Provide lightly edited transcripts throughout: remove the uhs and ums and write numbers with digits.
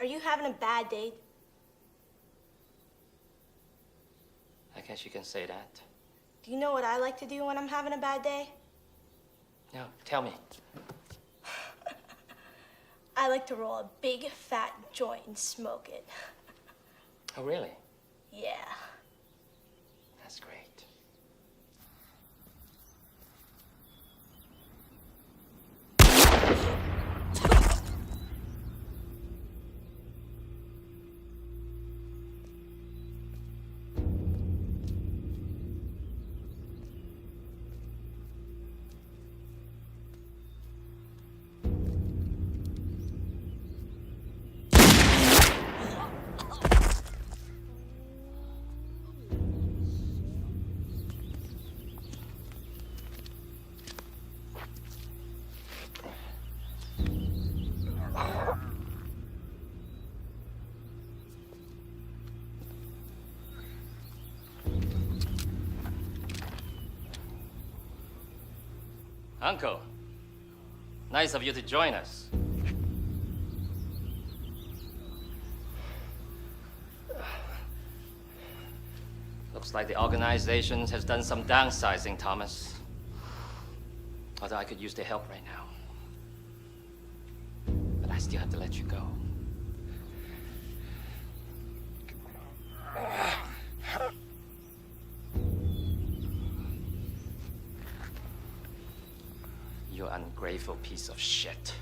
Are you having a bad day? I guess you can say that. Do you know what I like to do when I'm having a bad day? No, tell me. I like to roll a big fat joint and smoke it. Oh, really? Yeah. That's great. Uncle, nice of you to join us. Looks like the organization has done some downsizing, Thomas. Although I could use the help right now. But I still have to let you go. You ungrateful piece of shit.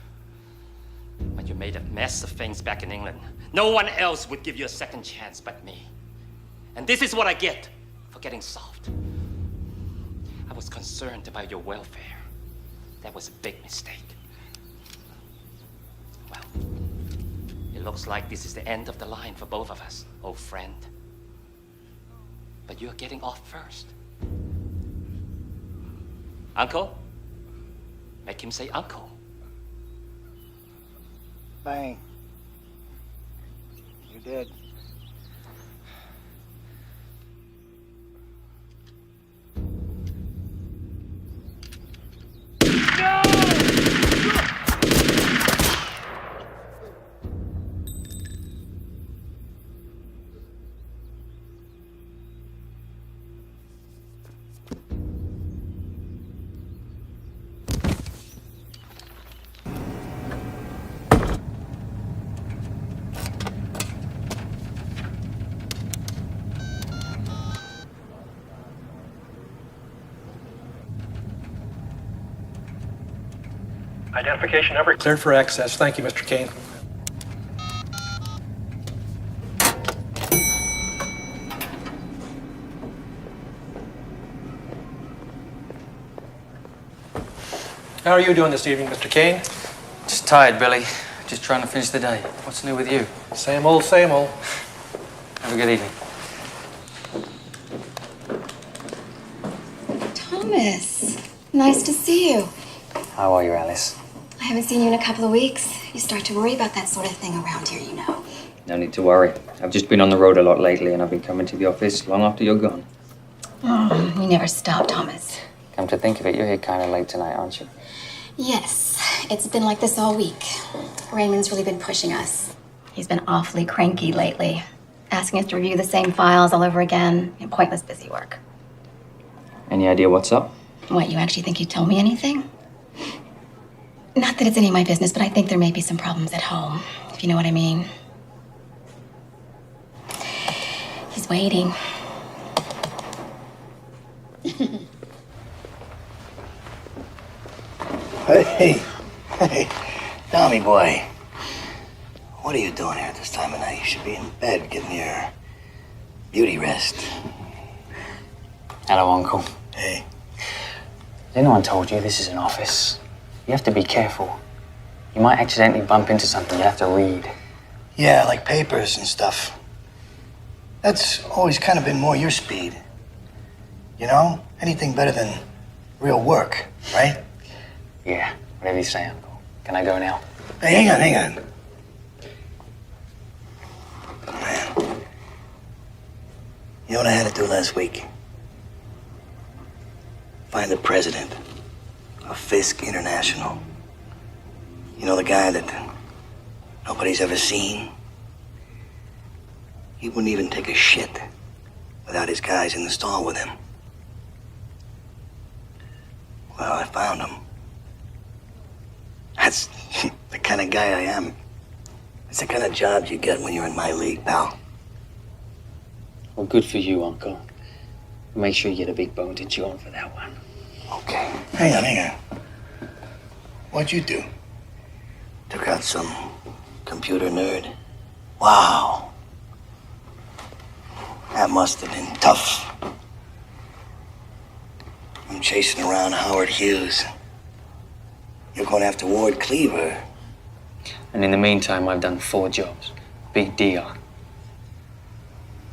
When you made a mess of things back in England, no one else would give you a second chance but me. And this is what I get for getting soft. I was concerned about your welfare. That was a big mistake. Well, it looks like this is the end of the line for both of us, old friend. But you're getting off first. Uncle? Make him say uncle. Bang. You did. Identification number cleared for access. Thank you, Mr. Kane. How are you doing this evening, Mr. Kane? Just tired, Billy. Just trying to finish the day. What's new with you? Same old, same old. Have a good evening. Thomas, nice to see you. How are you, Alice? I haven't seen you in a couple of weeks. You start to worry about that sort of thing around here, you know. No need to worry. I've just been on the road a lot lately, and I've been coming to the office long after you're gone. Oh, you never stop, Thomas. Come to think of it, you're here kind of late tonight, aren't you? Yes, it's been like this all week. Raymond's really been pushing us. He's been awfully cranky lately, asking us to review the same files all over again, and pointless busy work. Any idea what's up? What, you actually think he'd tell me anything? Not that it's any of my business, but I think there may be some problems at home, if you know what I mean. He's waiting. Hey, Tommy boy. What are you doing here at this time of night? You should be in bed getting your beauty rest. Hello, Uncle. Hey. Has anyone told you this is an office? You have to be careful. You might accidentally bump into something you have to read. Yeah, like papers and stuff. That's always kind of been more your speed. You know? Anything better than real work, right? Yeah, whatever you say, Uncle. Can I go now? Hey, hang on. Man. You know what I had to do last week? Find the president of Fisk International. You know, the guy that nobody's ever seen, He wouldn't even take a shit without his guys in the stall with him. Well, I found him. That's the kind of guy I am. It's the kind of job you get when you're in my league, pal. Well, good for you, Uncle. Make sure you get a big bone to chew on for that one. Okay. Hang on. What'd you do? Took out some computer nerd? Wow. That must have been tough. I'm chasing around Howard Hughes. You're going after Ward Cleaver. And in the meantime, I've done 4 jobs. Big deal.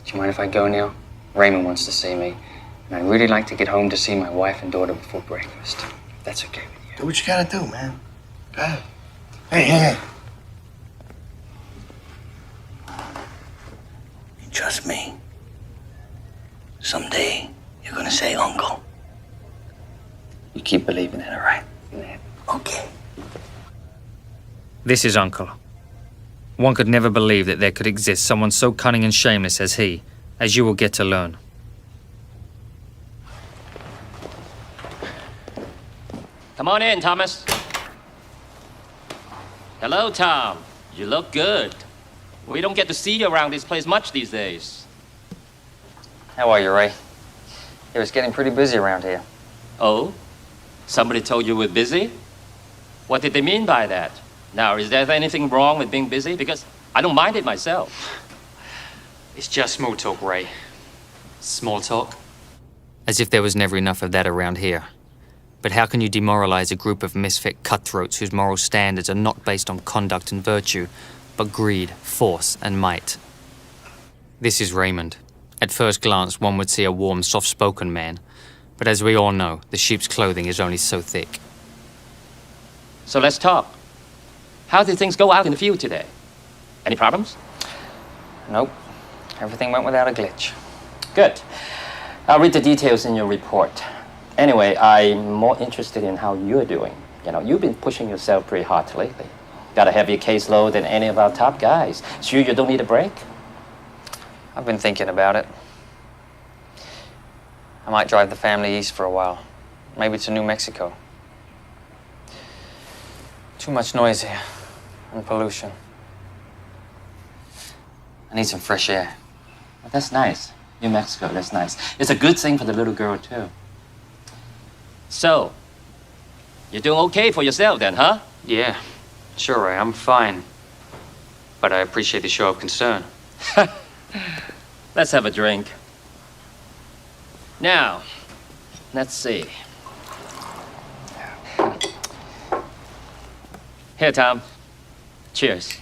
Do you mind if I go now? Raymond wants to see me. And I'd really like to get home to see my wife and daughter before breakfast. If that's okay with you. Do what you gotta do, man. Go ahead. Hey. You trust me. Someday, you're gonna say uncle. You keep believing it, all right? Okay. This is Uncle. One could never believe that there could exist someone so cunning and shameless as he, as you will get to learn. Come on in, Thomas. Hello, Tom. You look good. We don't get to see you around this place much these days. How are you, Ray? It was getting pretty busy around here. Oh? Somebody told you we're busy? What did they mean by that? Now, is there anything wrong with being busy? Because I don't mind it myself. It's just small talk, Ray. Small talk? As if there was never enough of that around here. But how can you demoralize a group of misfit cutthroats whose moral standards are not based on conduct and virtue, but greed, force, and might? This is Raymond. At first glance, one would see a warm, soft-spoken man. But as we all know, the sheep's clothing is only so thick. So let's talk. How did things go out in the field today? Any problems? Nope. Everything went without a glitch. Good. I'll read the details in your report. Anyway, I'm more interested in how you're doing. You know, you've been pushing yourself pretty hard lately. Got a heavier caseload than any of our top guys. Sure you don't need a break? I've been thinking about it. I might drive the family east for a while. Maybe to New Mexico. Too much noise here. And pollution. I need some fresh air. Well, that's nice. New Mexico, that's nice. It's a good thing for the little girl, too. So, you're doing okay for yourself then, huh? Yeah, sure, Ray, I'm fine. But I appreciate the show of concern. Let's have a drink. Now, let's see. Here, Tom. Cheers.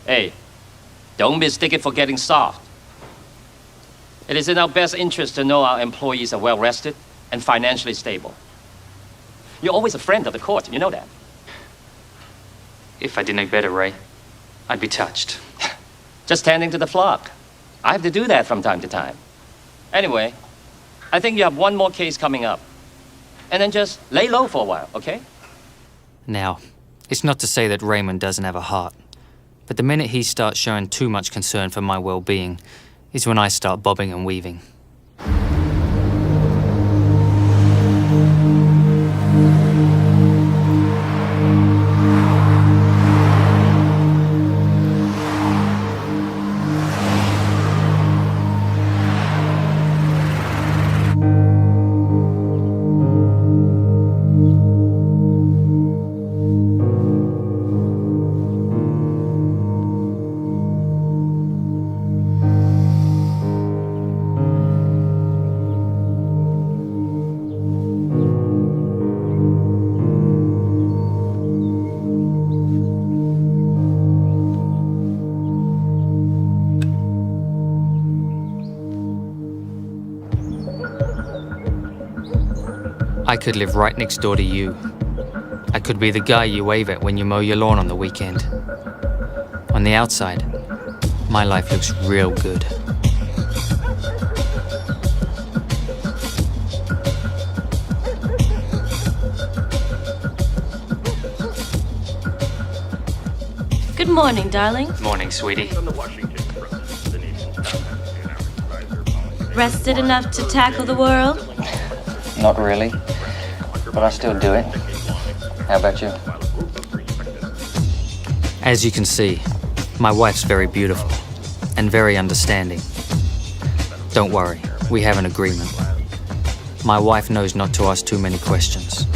Hey, don't mistake it for getting soft. It is in our best interest to know our employees are well rested and financially stable. You're always a friend of the court, you know that. If I did know better, Ray, I'd be touched. Just tending to the flock. I have to do that from time to time. Anyway, I think you have one more case coming up. And then just lay low for a while, okay? Now, it's not to say that Raymond doesn't have a heart, but the minute he starts showing too much concern for my well-being is when I start bobbing and weaving. I could live right next door to you. I could be the guy you wave at when you mow your lawn on the weekend. On the outside, my life looks real good. Good Morning, darling. Morning, sweetie. Rested enough to tackle the world? Not really, but I still do it. How about you? As you can see, my wife's very beautiful and very understanding. Don't worry, we have an agreement. My wife knows not to ask too many questions.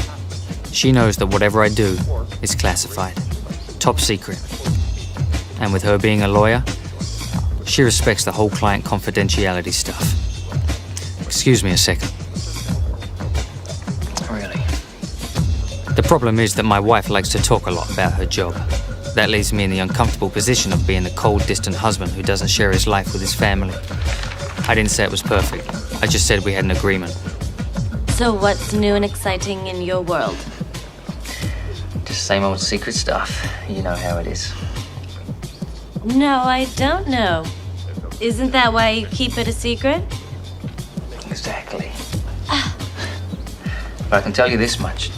She knows that whatever I do is classified, top secret. And with her being a lawyer, she respects the whole client confidentiality stuff. Excuse me a second. Really? The problem is that my wife likes to talk a lot about her job. That leaves me in the uncomfortable position of being the cold, distant husband who doesn't share his life with his family. I didn't say it was perfect. I just said we had an agreement. So what's new and exciting in your world? Just same old secret stuff. You know how it is. No, I don't know. Isn't that why you keep it a secret? Exactly. But I can tell you this much.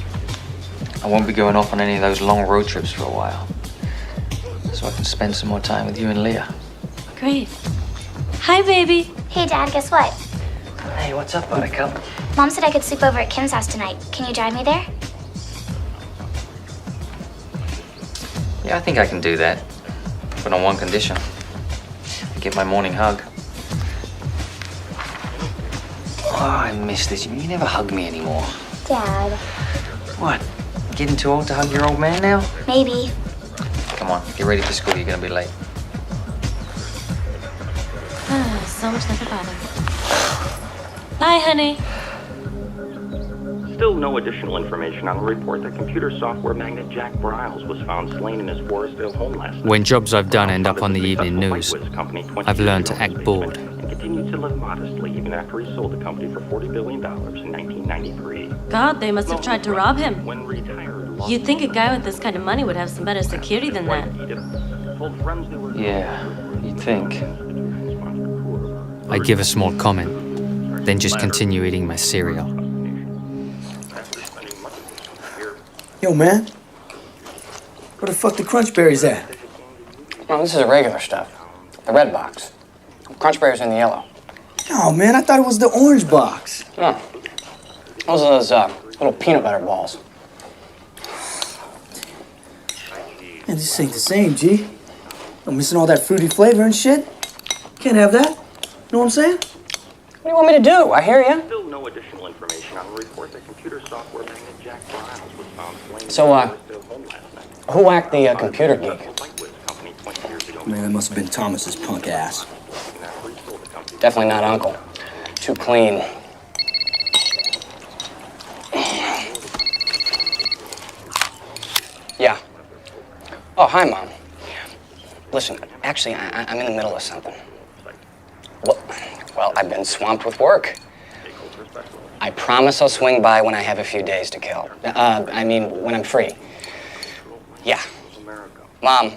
I won't be going off on any of those long road trips for a while. So I can spend some more time with you and Leah. Great. Hi, baby. Hey, Dad, guess what? Hey, what's up, Buttercup? Mom said I could sleep over at Kim's house tonight. Can you drive me there? Yeah, I think I can do that. But on one condition. I get my morning hug. Oh, I miss this. You never hug me anymore. Dad. What? Getting too old to hug your old man now? Maybe. Come on, get ready for school. You're gonna be late. So much like a father. Bye, honey. Still no additional information on the report that computer software magnate Jack Briles was found slain in his Forestdale home last night. When jobs I've done end up on the evening news, I've learned to act bored. And continued to live modestly even after he sold the company for $40 billion in 1993. God, they must have tried to rob him. When retired, You'd think a guy with this kind of money would have some better security than that. Yeah, you'd think. I give a small comment, then just continue eating my cereal. Yo, man. Where the fuck the crunch berries at? Well, this is the regular stuff. The red box. Crunch berries in the yellow. Oh, man, I thought it was the orange box. No. Those are those little peanut butter balls. Man, this ain't the same, G. I'm missing all that fruity flavor and shit. Can't have that. Know what I'm saying? What do you want me to do? I hear you. Still no additional information on the report that computer software magnate Jack Briles was found slain So, in his Forestdale home last night. Who whacked the computer geek? Man, that must have been Thomas's punk ass. Definitely not Uncle. Too clean. Yeah. Oh, hi, Mom. Listen, actually, I'm in the middle of something. Well, I've been swamped with work. I promise I'll swing by when I have a few days to kill. I mean, when I'm free. Yeah. Mom,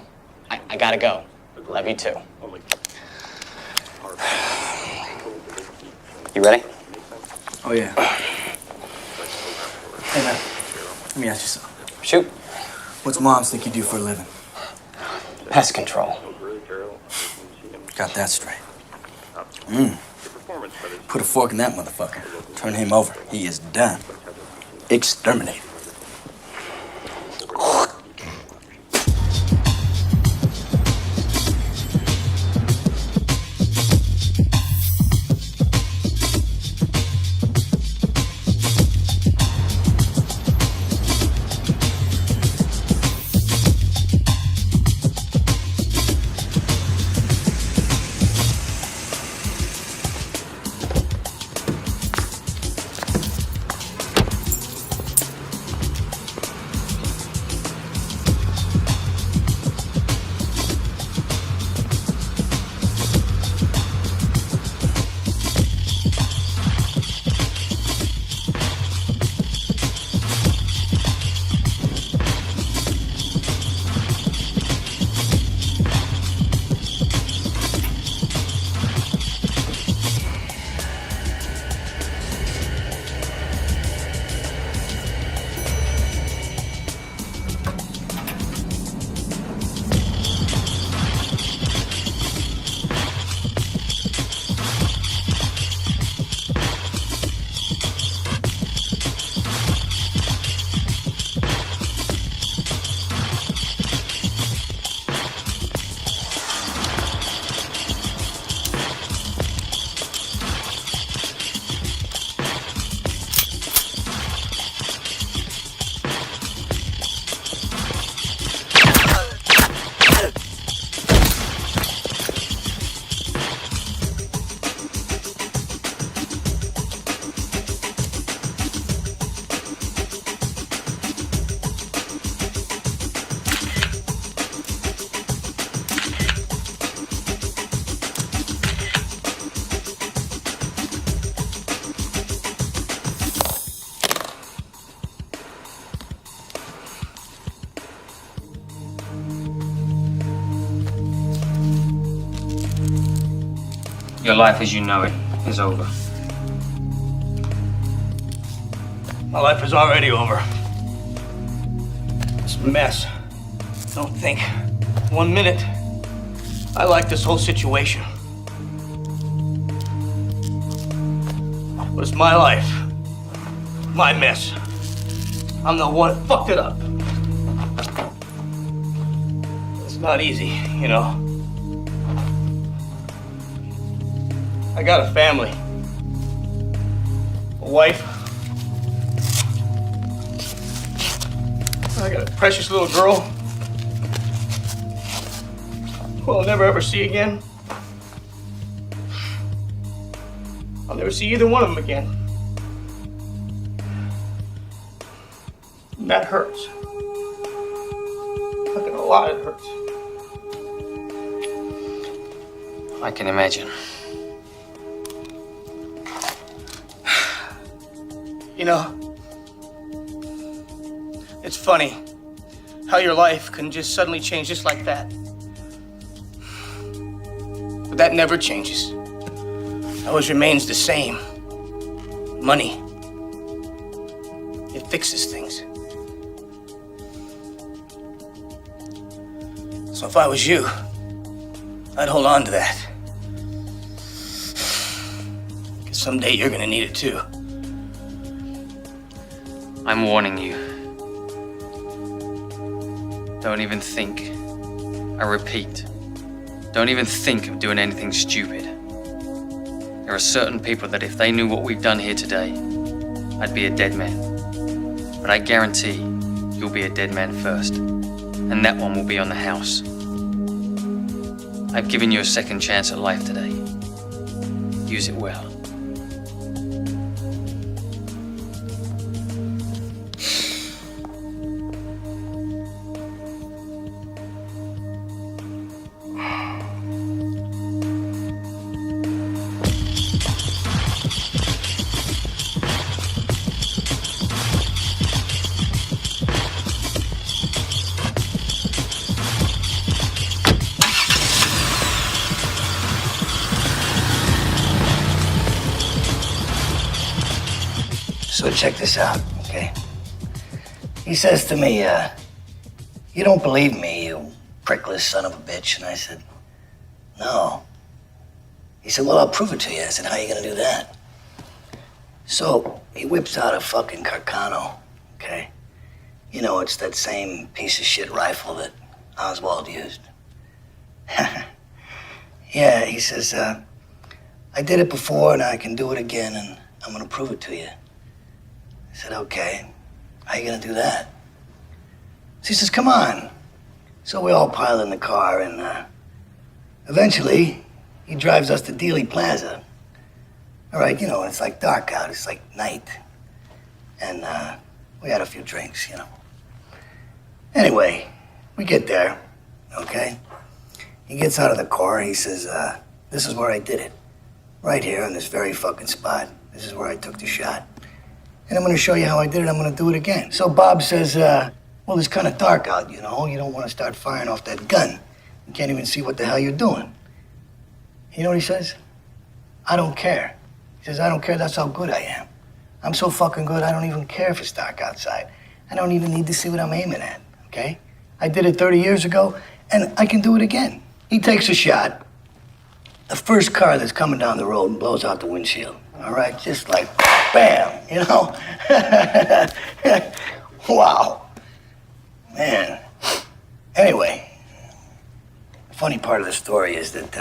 I gotta go. Love you too. You ready? Oh, yeah. Hey, man. Let me ask you something. Shoot. What's moms think you do for a living? Pest control. Got that straight. Put a fork in that motherfucker. Turn him over. He is done. Exterminated. your life as you know it is over. My life is already over. It's a mess. Don't think 1 minute I like this whole situation. It was my life. My mess. I'm the one that fucked it up. It's not easy, you know. I got a family. A wife. I got a precious little girl who I'll never ever see again. I'll never see either one of them again. And that hurts. Not gonna lie, it hurts. I can imagine. You know, it's funny how your life can just suddenly change just like that. But that never changes. It always remains the same. Money. It fixes things. So if I was you, I'd hold on to that. 'Cause someday you're gonna need it too. I'm warning you. Don't even think. I repeat, don't even think of doing anything stupid. There are certain people that if they knew what we've done here today, I'd be a dead man. But I guarantee you'll be a dead man first, and that one will be on the house. I've given you a second chance at life today. Use it well. So check this out, okay? He says to me, you don't believe me, you prickless son of a bitch. And I said, no. He said, well, I'll prove it to you. I said, how are you gonna do that? So he whips out a fucking Qanoon, okay? You know, it's that same piece of shit rifle that Oswald used. Yeah, he says, I did it before and I can do it again and I'm gonna prove it to you. I said, okay, how you gonna do that? So he says, come on. So we all pile in the car and eventually he drives us to Dealey Plaza. All right, you know, it's like dark out, it's like night. And we had a few drinks, you know. Anyway, we get there, okay? He gets out of the car, he says, this is where I did it. Right here in this very fucking spot. This is where I took the shot. And I'm gonna show you how I did it, I'm gonna do it again. So Bob says, well, it's kind of dark out, you know? You don't want to start firing off that gun. You can't even see what the hell you're doing. You know what he says? I don't care. He says, I don't care, that's how good I am. I'm so fucking good, I don't even care if it's dark outside. I don't even need to see what I'm aiming at, okay? I did it 30 years ago, and I can do it again. He takes a shot. The first car that's coming down the road blows out the windshield, all right? Just like, bam, you know? Wow. Man. Anyway, the funny part of the story is that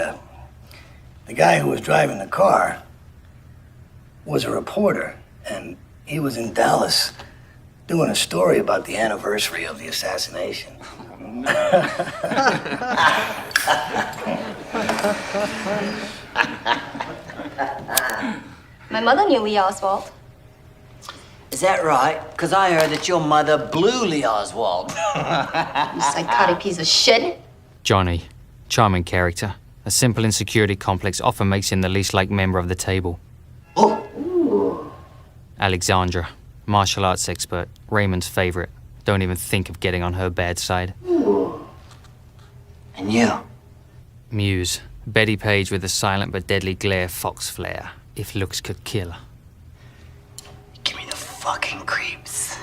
the guy who was driving the car was a reporter, and he was in Dallas doing a story about the anniversary of the assassination. My mother knew Lee Oswald. Is that right? Because I heard that your mother blew Lee Oswald. You psychotic piece of shit. Johnny, charming character. A simple insecurity complex often makes him the least liked member of the table. Alexandra, martial arts expert, Raymond's favorite. Don't even think of getting on her bad side. And you? Muse, Betty Page with a silent but deadly glare fox flare, if looks could kill. Give me the fucking creeps.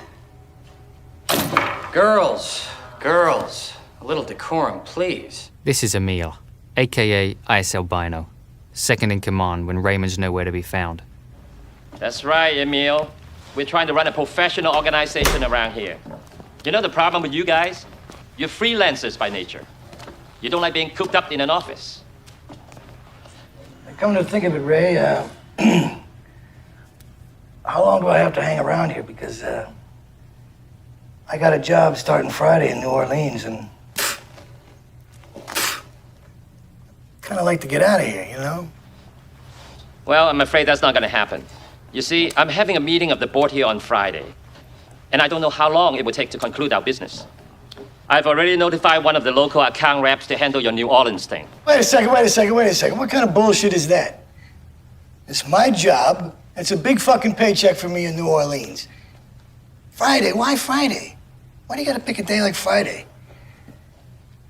Girls, a little decorum, please. This is Emil, aka Ice Albino, second in command when Raymond's nowhere to be found. That's right, Emil. We're trying to run a professional organization around here. You know the problem with you guys? You're freelancers by nature. You don't like being cooped up in an office. Come to think of it, Ray, how long do I have to hang around here? Because I got a job starting Friday in New Orleans, and kind of like to get out of here, you know? Well, I'm afraid that's not going to happen. You see, I'm having a meeting of the board here on Friday, and I don't know how long it will take to conclude our business. I've already notified one of the local account reps to handle your New Orleans thing. Wait a second. What kind of bullshit is that? It's my job. It's a big fucking paycheck for me in New Orleans. Friday? Why Friday? Why do you gotta pick a day like Friday?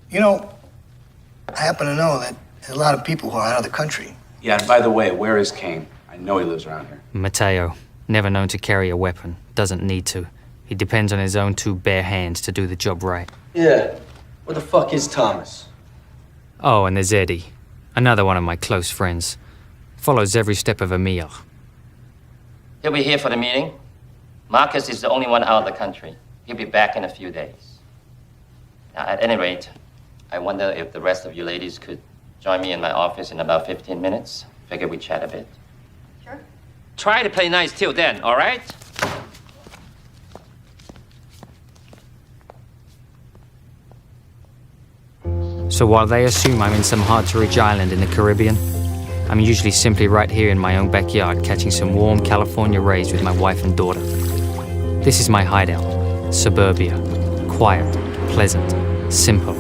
You know, I happen to know that there's a lot of people who are out of the country. Yeah, and by the way, where is Kane? I know he lives around here. Mateo, never known to carry a weapon, doesn't need to. He depends on his own two bare hands to do the job right. Yeah. Where the fuck is Thomas? Oh, and there's Eddie, another one of my close friends. Follows every step of Emil. He'll be here for the meeting. Marcus is the only one out of the country. He'll be back in a few days. Now, at any rate, I wonder if the rest of you ladies could join me in my office in about 15 minutes. Figure we chat a bit. Sure. Try to play nice till then, all right? So while they assume I'm in some hard-to-reach island in the Caribbean, I'm usually simply right here in my own backyard catching some warm California rays with my wife and daughter. This is my hideout. Suburbia. Quiet, pleasant, simple.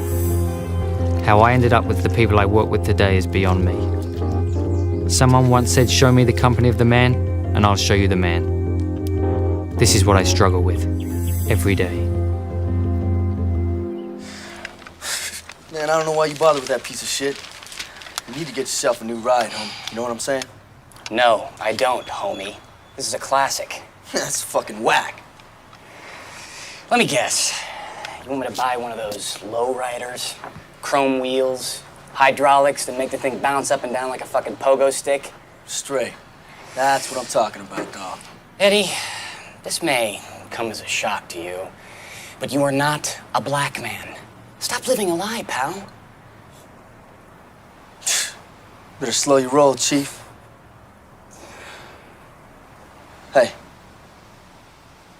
How I ended up with the people I work with today is beyond me. Someone once said, show me the company of the man, and I'll show you the man. This is what I struggle with, every day. Man, I don't know why you bother with that piece of shit. You need to get yourself a new ride, homie. You know what I'm saying? No, I don't, homie. This is a classic. That's fucking whack. Let me guess. You want me to buy one of those lowriders? Chrome wheels, hydraulics that make the thing bounce up and down like a fucking pogo stick? Straight. That's what I'm talking about, dog. Eddie, this may come as a shock to you, but you are not a black man. Stop living a lie, pal. Better slow your roll, Chief. Hey.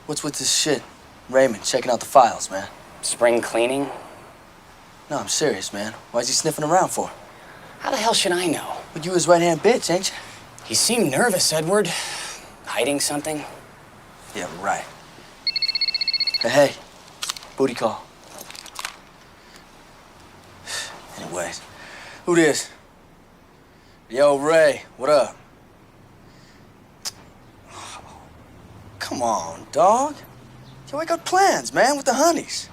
What's with this shit? Raymond checking out the files, man. Spring cleaning? No, I'm serious, man. Why's he sniffing around for? How the hell should I know? But you his right-hand bitch, ain't you? He seemed nervous, Edward. Hiding something? Yeah, right. Hey. Booty call. Anyways, who this? Yo, Ray, what up? Come on, dog. Yo, I got plans, man, with the honeys.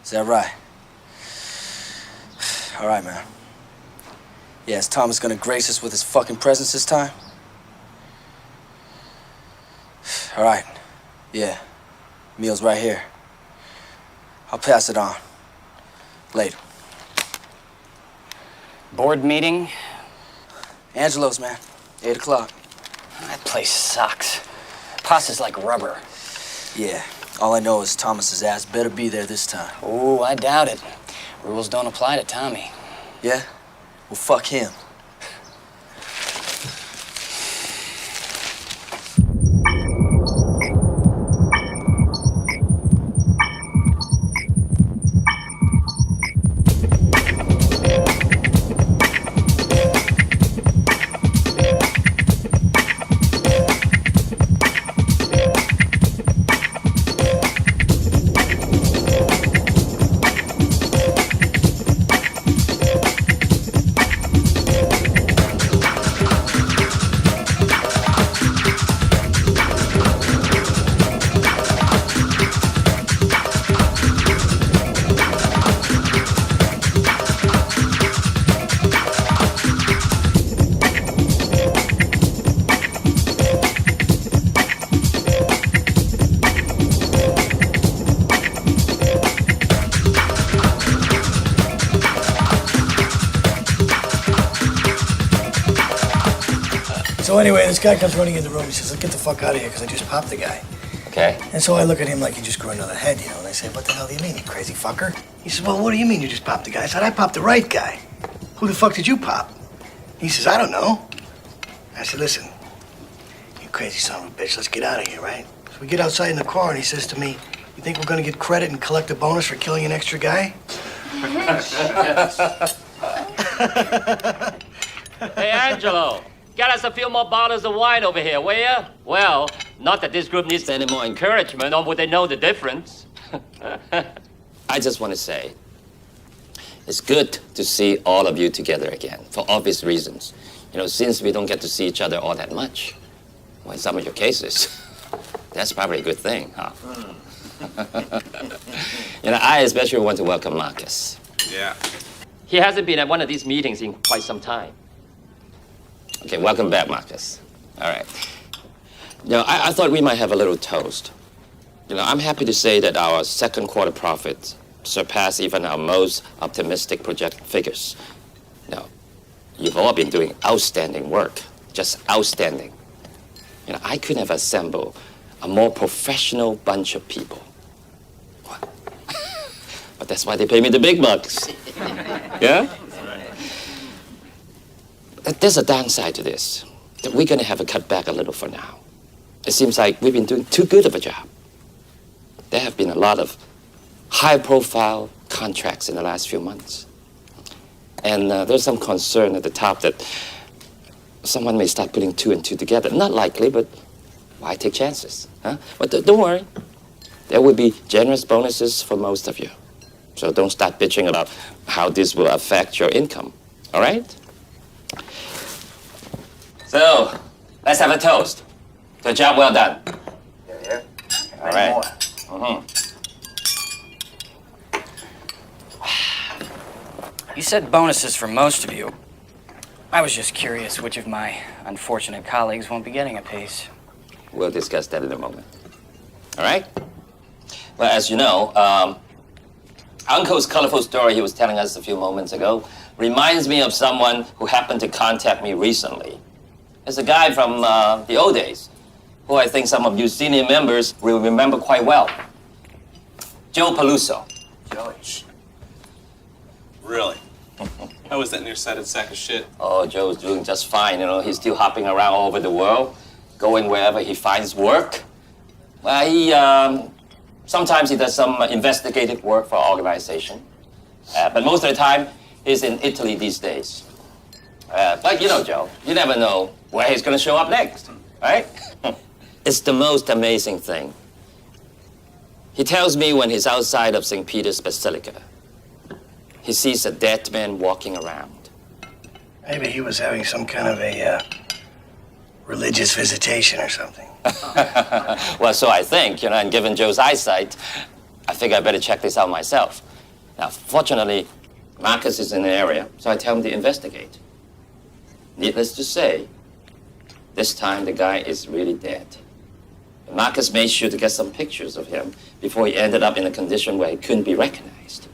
Is that right? All right, man. Yeah, is Thomas gonna grace us with his fucking presence this time? All right. Yeah. Meal's right here. I'll pass it on. Later. Board meeting? Angelo's, man. 8 o'clock. That place sucks. Pasta's like rubber. Yeah. All I know is Thomas's ass better be there this time. Ooh, I doubt it. Rules don't apply to Tommy. Yeah? Well, fuck him. So anyway, this guy comes running in the room. He says, let's get the fuck out of here, because I just popped the guy. Okay. And so I look at him like he just grew another head, you know, and I say, what the hell do you mean, you crazy fucker? He says, well, what do you mean you just popped the guy? I said, I popped the right guy. Who the fuck did you pop? He says, I don't know. I said, listen, you crazy son of a bitch, let's get out of here, right? So we get outside in the car, and he says to me, you think we're gonna get credit and collect a bonus for killing an extra guy? Hey, Angelo, get us a few more bottles of wine over here, will ya? Well, not that this group needs any more encouragement, or would they know the difference? I just want to say, it's good to see all of you together again, for obvious reasons. You know, since we don't get to see each other all that much, well, in some of your cases, that's probably a good thing, huh? You know, I especially want to welcome Marcus. Yeah. He hasn't been at one of these meetings in quite some time. Okay, welcome back, Marcus. All right. You know, I thought we might have a little toast. You know, I'm happy to say that our second quarter profits surpass even our most optimistic projected figures. You know, you've all been doing outstanding work, just outstanding. You know, I couldn't have assembled a more professional bunch of people. What? But that's why they pay me the big bucks. Yeah? There's a downside to this, that we're gonna have to cut back a little for now. It seems like we've been doing too good of a job. There have been a lot of high-profile contracts in the last few months. And there's some concern at the top that someone may start putting two and two together. Not likely, but why take chances, huh? But don't worry. There will be generous bonuses for most of you. So don't start bitching about how this will affect your income, all right? So, let's have a toast. To a job well done. Yeah. All right. Mm-hmm. You said bonuses for most of you. I was just curious which of my unfortunate colleagues won't be getting a piece. We'll discuss that in a moment. All right? Well, as you know, Uncle's colorful story he was telling us a few moments ago reminds me of someone who happened to contact me recently. It's a guy from the old days, who I think some of you senior members will remember quite well. Joe Peluso. Joey. Really? How was that nearsighted sack of shit? Oh, Joe's doing just fine, you know. He's still hopping around all over the world, going wherever he finds work. Well, sometimes he does some investigative work for our organization. But most of the time, he's in Italy these days. But you know, Joe, you never know where he's going to show up next, right? It's the most amazing thing. He tells me when he's outside of St. Peter's Basilica, he sees a dead man walking around. Maybe he was having some kind of a religious visitation or something. Well, so I think, you know, and given Joe's eyesight, I figure I better check this out myself. Now, fortunately, Marcus is in the area, so I tell him to investigate. Needless to say, this time the guy is really dead. Marcus made sure to get some pictures of him before he ended up in a condition where he couldn't be recognized.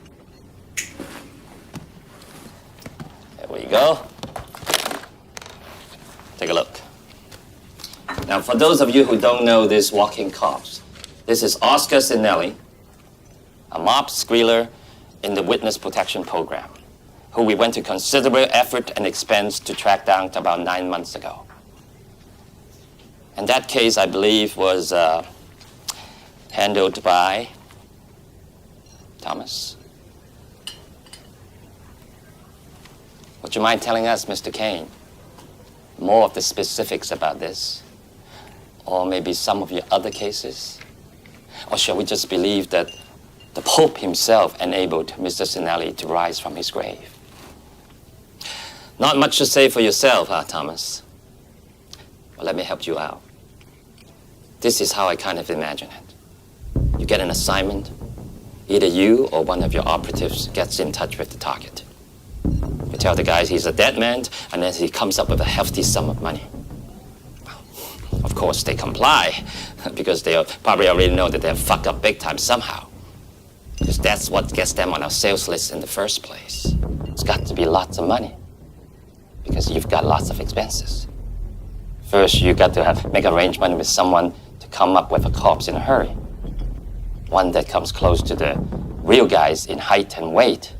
There we go. Take a look. Now, for those of you who don't know this walking corpse, this is Oscar Sinelli, a mob squealer in the Witness Protection Program, who we went to considerable effort and expense to track down about 9 months ago. And that case, I believe, was handled by Thomas. Would you mind telling us, Mr. Kane, more of the specifics about this? Or maybe some of your other cases? Or shall we just believe that the Pope himself enabled Mr. Sinelli to rise from his grave? Not much to say for yourself, huh, Thomas? Well, let me help you out. This is how I kind of imagine it. You get an assignment. Either you or one of your operatives gets in touch with the target. You tell the guys he's a dead man, and then he comes up with a hefty sum of money. Of course, they comply, because they probably already know that they're fucked up big time somehow. Because that's what gets them on our sales list in the first place. It's got to be lots of money, because you've got lots of expenses. First, you got to make arrangement with someone to come up with a corpse in a hurry. One that comes close to the real guys in height and weight.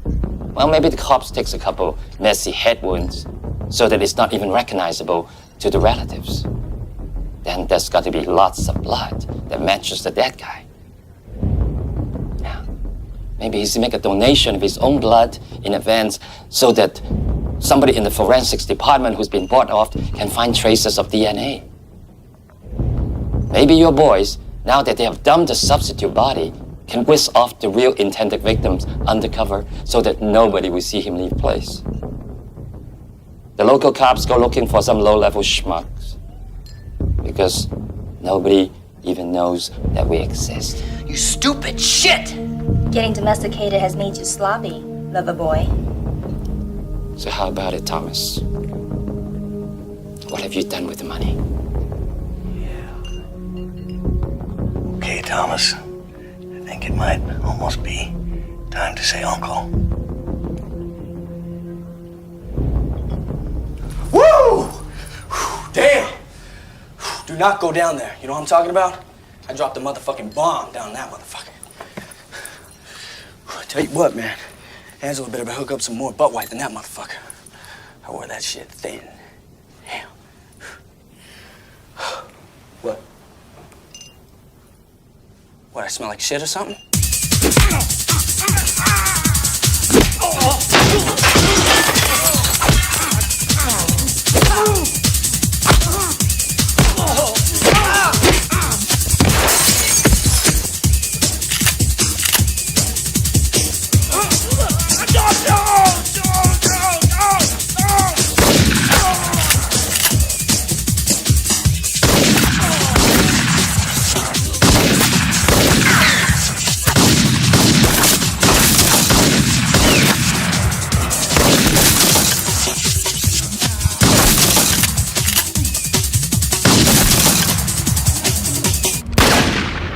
Well, maybe the corpse takes a couple messy head wounds so that it's not even recognizable to the relatives. Then there's got to be lots of blood that matches the dead guy. Now, maybe he's to make a donation of his own blood in advance so that somebody in the forensics department who's been bought off can find traces of DNA. Maybe your boys, now that they have dumped the substitute body, can whisk off the real intended victims undercover so that nobody will see him leave place. The local cops go looking for some low-level schmucks because nobody even knows that we exist. You stupid shit! Getting domesticated has made you sloppy, lover boy. So how about it, Thomas? What have you done with the money? Okay, Thomas. I think it might almost be time to say uncle. Woo! Damn! Do not go down there. You know what I'm talking about? I dropped a motherfucking bomb down that motherfucker. Tell you what, man. Angela better hook up some more butt wipe than that motherfucker. I wore that shit thin. Damn. What? What, I smell like shit or something?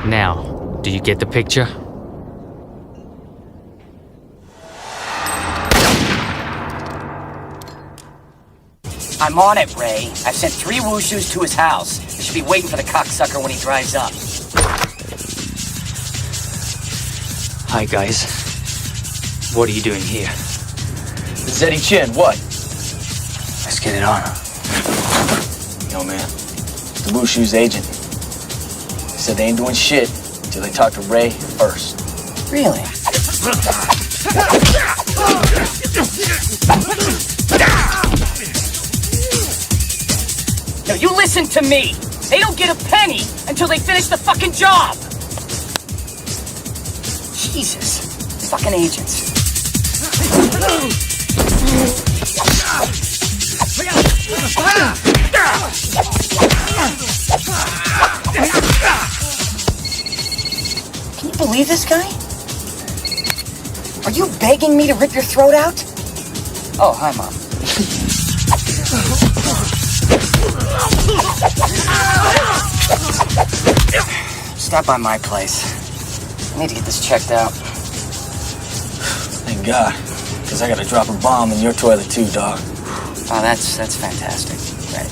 Now, do you get the picture? I'm on it, Ray. I've sent 3 wooshoos to his house. They should be waiting for the cocksucker when he drives up. Hi, guys. What are you doing here? This is Eddie Chin, what? Let's get it on. Yo, man. It's the wooshoos' agent. They said they ain't doing shit until they talk to Ray first. Really? No, you listen to me. They don't get a penny until they finish the fucking job. Jesus. Fucking agents. Can you believe this guy? Are you begging me to rip your throat out? Oh, hi, Mom. Stop by my place. I need to get this checked out. Thank God. Because I gotta drop a bomb in your toilet too, dog. Oh, that's fantastic. Right.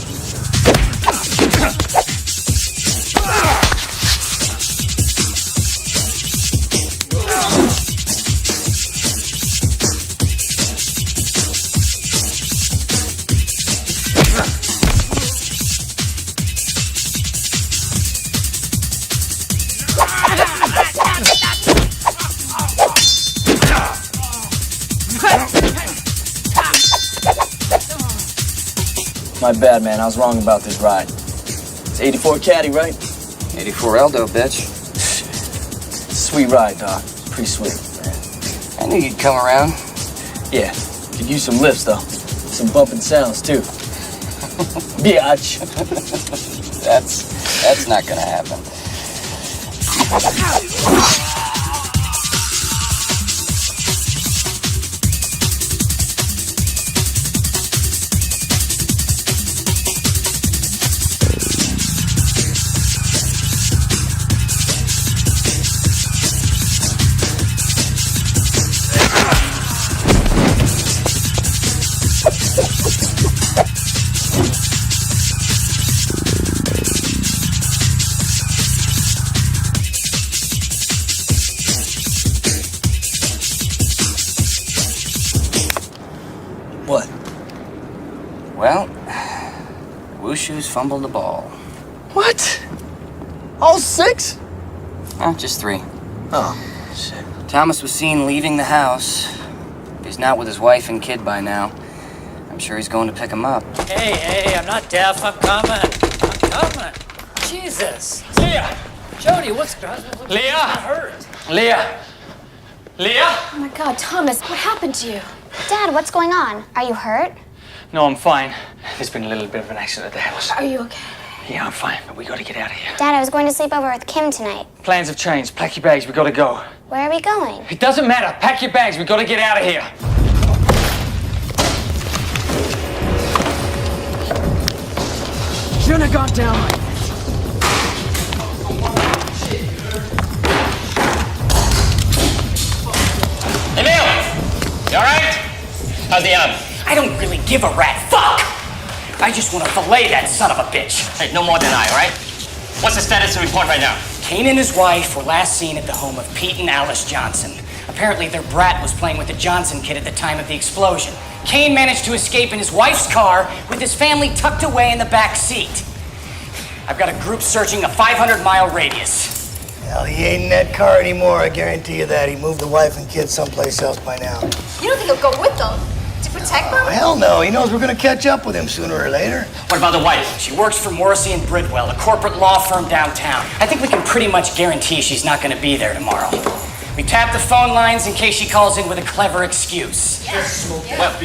My bad, man. I was wrong about this ride. It's 84 Caddy, right? 84 Eldo, bitch. Sweet ride, dog. It's pretty sweet, man. I knew you'd come around. Yeah. Could use some lifts, though. Some bumping sounds, too. Biatch. That's not gonna happen. Well, Wushu's fumbled the ball. What? All 6? Oh, just 3. Oh, shit. Thomas was seen leaving the house. If he's not with his wife and kid by now, I'm sure he's going to pick him up. Hey, I'm not deaf. I'm coming. Jesus. Leah! Jody, what's Leah! Hurt. Oh my God, Thomas, what happened to you? Dad, what's going on? Are you hurt? No, I'm fine. There's been a little bit of an accident at the house. Are you okay? Yeah, I'm fine, but we gotta get out of here. Dad, I was going to sleep over with Kim tonight. Plans have changed. Pack your bags, we gotta go. Where are we going? It doesn't matter. Pack your bags, we gotta get out of here. Shouldn't have gone down like this. Emil! You alright? How's the arm? I don't really give a rat fuck! I just want to fillet that son of a bitch. Hey, no more than I, alright? What's the status of the report right now? Kane and his wife were last seen at the home of Pete and Alice Johnson. Apparently their brat was playing with the Johnson kid at the time of the explosion. Kane managed to escape in his wife's car with his family tucked away in the back seat. I've got a group searching a 500-mile radius. Hell, he ain't in that car anymore, I guarantee you that. He moved the wife and kids someplace else by now. You don't think he'll go with them? To protect them? Oh, hell no. He knows we're gonna catch up with him sooner or later. What about the wife? She works for Morrissey and Bridwell, a corporate law firm downtown. I think we can pretty much guarantee she's not gonna be there tomorrow. We tap the phone lines in case she calls in with a clever excuse. Well,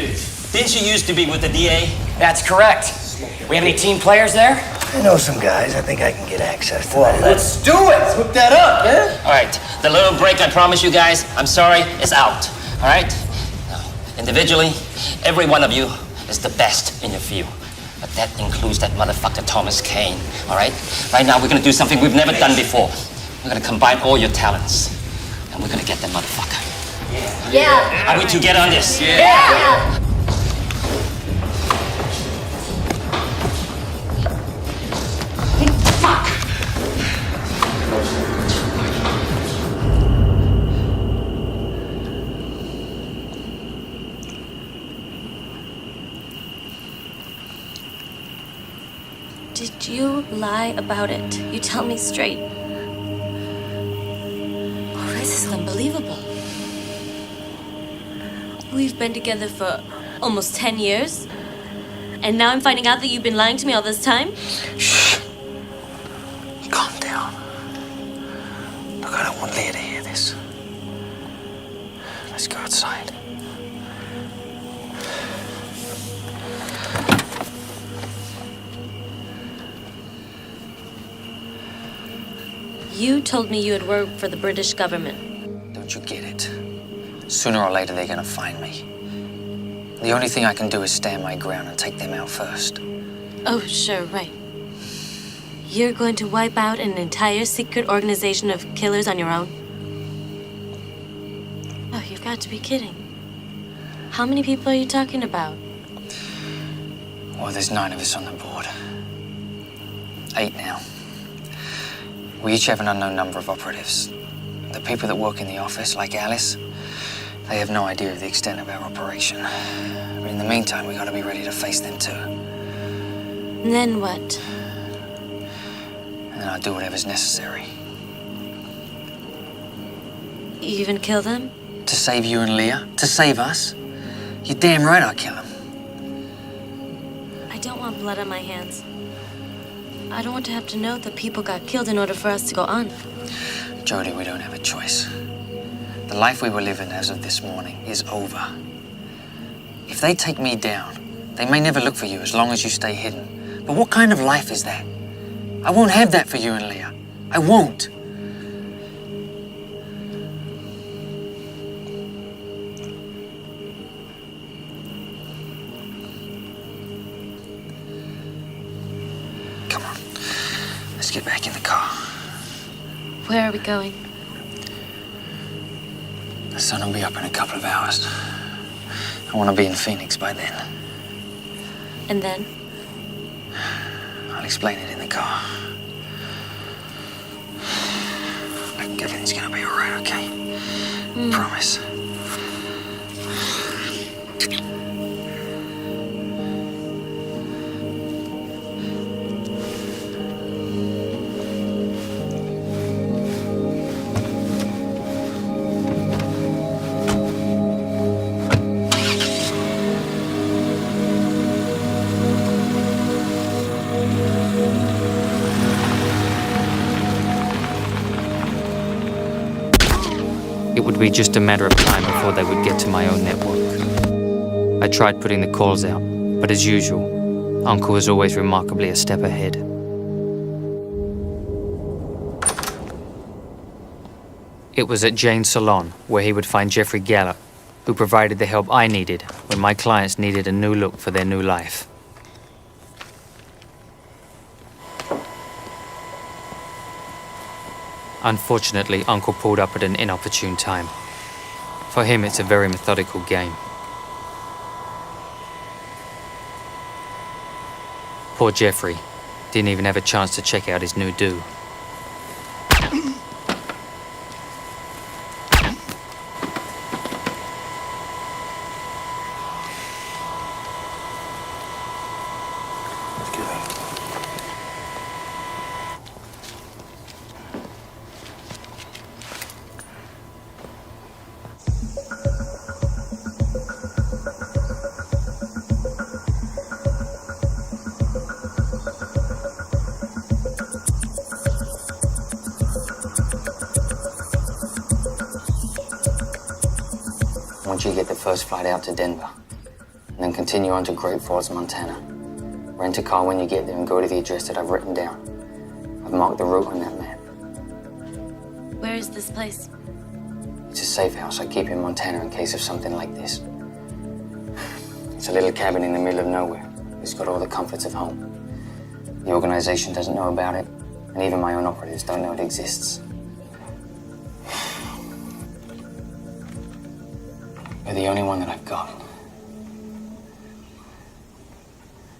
didn't you used to be with the DA? That's correct. We have any team players there? I know some guys. I think I can get access to that. Let's do it! Hook that up, man! Alright, the little break I promised you guys, I'm sorry, is out. Alright? Now, individually, every one of you is the best in your field. But that includes that motherfucker Thomas Kane. Alright? Right now, we're gonna do something we've never done before. We're gonna combine all your talents. And we're gonna get that motherfucker. Yeah. Are we together on this? Yeah. Did you lie about it? You tell me straight. Oh, this is unbelievable. We've been together for almost 10 years. And now I'm finding out that you've been lying to me all this time? Shh. Calm down. Look, I don't want Leah to hear this. Let's go outside. You told me you had worked for the British government. Don't you get it? Sooner or later, they're gonna find me. The only thing I can do is stand my ground and take them out first. Oh, sure, right. You're going to wipe out an entire secret organization of killers on your own? Oh, you've got to be kidding. How many people are you talking about? Well, there's 9 of us on the board. 8 now. We each have an unknown number of operatives. The people that work in the office, like Alice, they have no idea of the extent of our operation. But in the meantime, we gotta be ready to face them too. And then what? And then I'll do whatever's necessary. You even kill them? To save you and Leah? To save us? You're damn right I'll kill them. I don't want blood on my hands. I don't want to have to know that people got killed in order for us to go on. Jody, we don't have a choice. The life we were living as of this morning is over. If they take me down, they may never look for you as long as you stay hidden. But what kind of life is that? I won't have that for you and Leah. I won't. Come on. Let's get back in the car. Where are we going? The sun will be up in a couple of hours. I want to be in Phoenix by then. And then? I'll explain it in the car. Look, everything's gonna be all right, okay? Promise. It would be just a matter of time before they would get to my own network. I tried putting the calls out, but as usual, Uncle was always remarkably a step ahead. It was at Jane's salon where he would find Jeffrey Gallup, who provided the help I needed when my clients needed a new look for their new life. Unfortunately, Uncle pulled up at an inopportune time. For him, it's a very methodical game. Poor Jeffrey didn't even have a chance to check out his new do. I want you to get the first flight out to Denver, and then continue on to Great Falls, Montana. Rent a car when you get there and go to the address that I've written down. I've marked the route on that map. Where is this place? It's a safe house I keep in Montana in case of something like this. It's a little cabin in the middle of nowhere. It's got all the comforts of home. The organization doesn't know about it, and even my own operatives don't know it exists. You're the only one that I've got.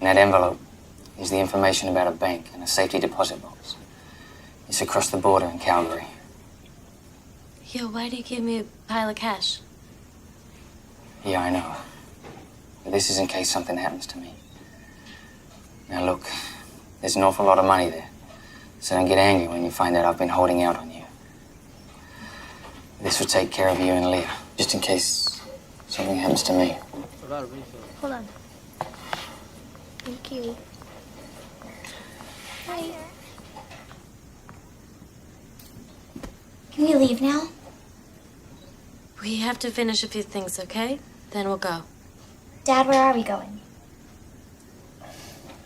In that envelope is the information about a bank and a safety deposit box. It's across the border in Calgary. Yo, why do you give me a pile of cash? Yeah, I know. But this is in case something happens to me. Now look, there's an awful lot of money there. So don't get angry when you find out I've been holding out on you. This will take care of you and Leah, just in case something happens to me. Hold on. Thank you. Hi. Can we leave now? We have to finish a few things, okay? Then we'll go. Dad, where are we going?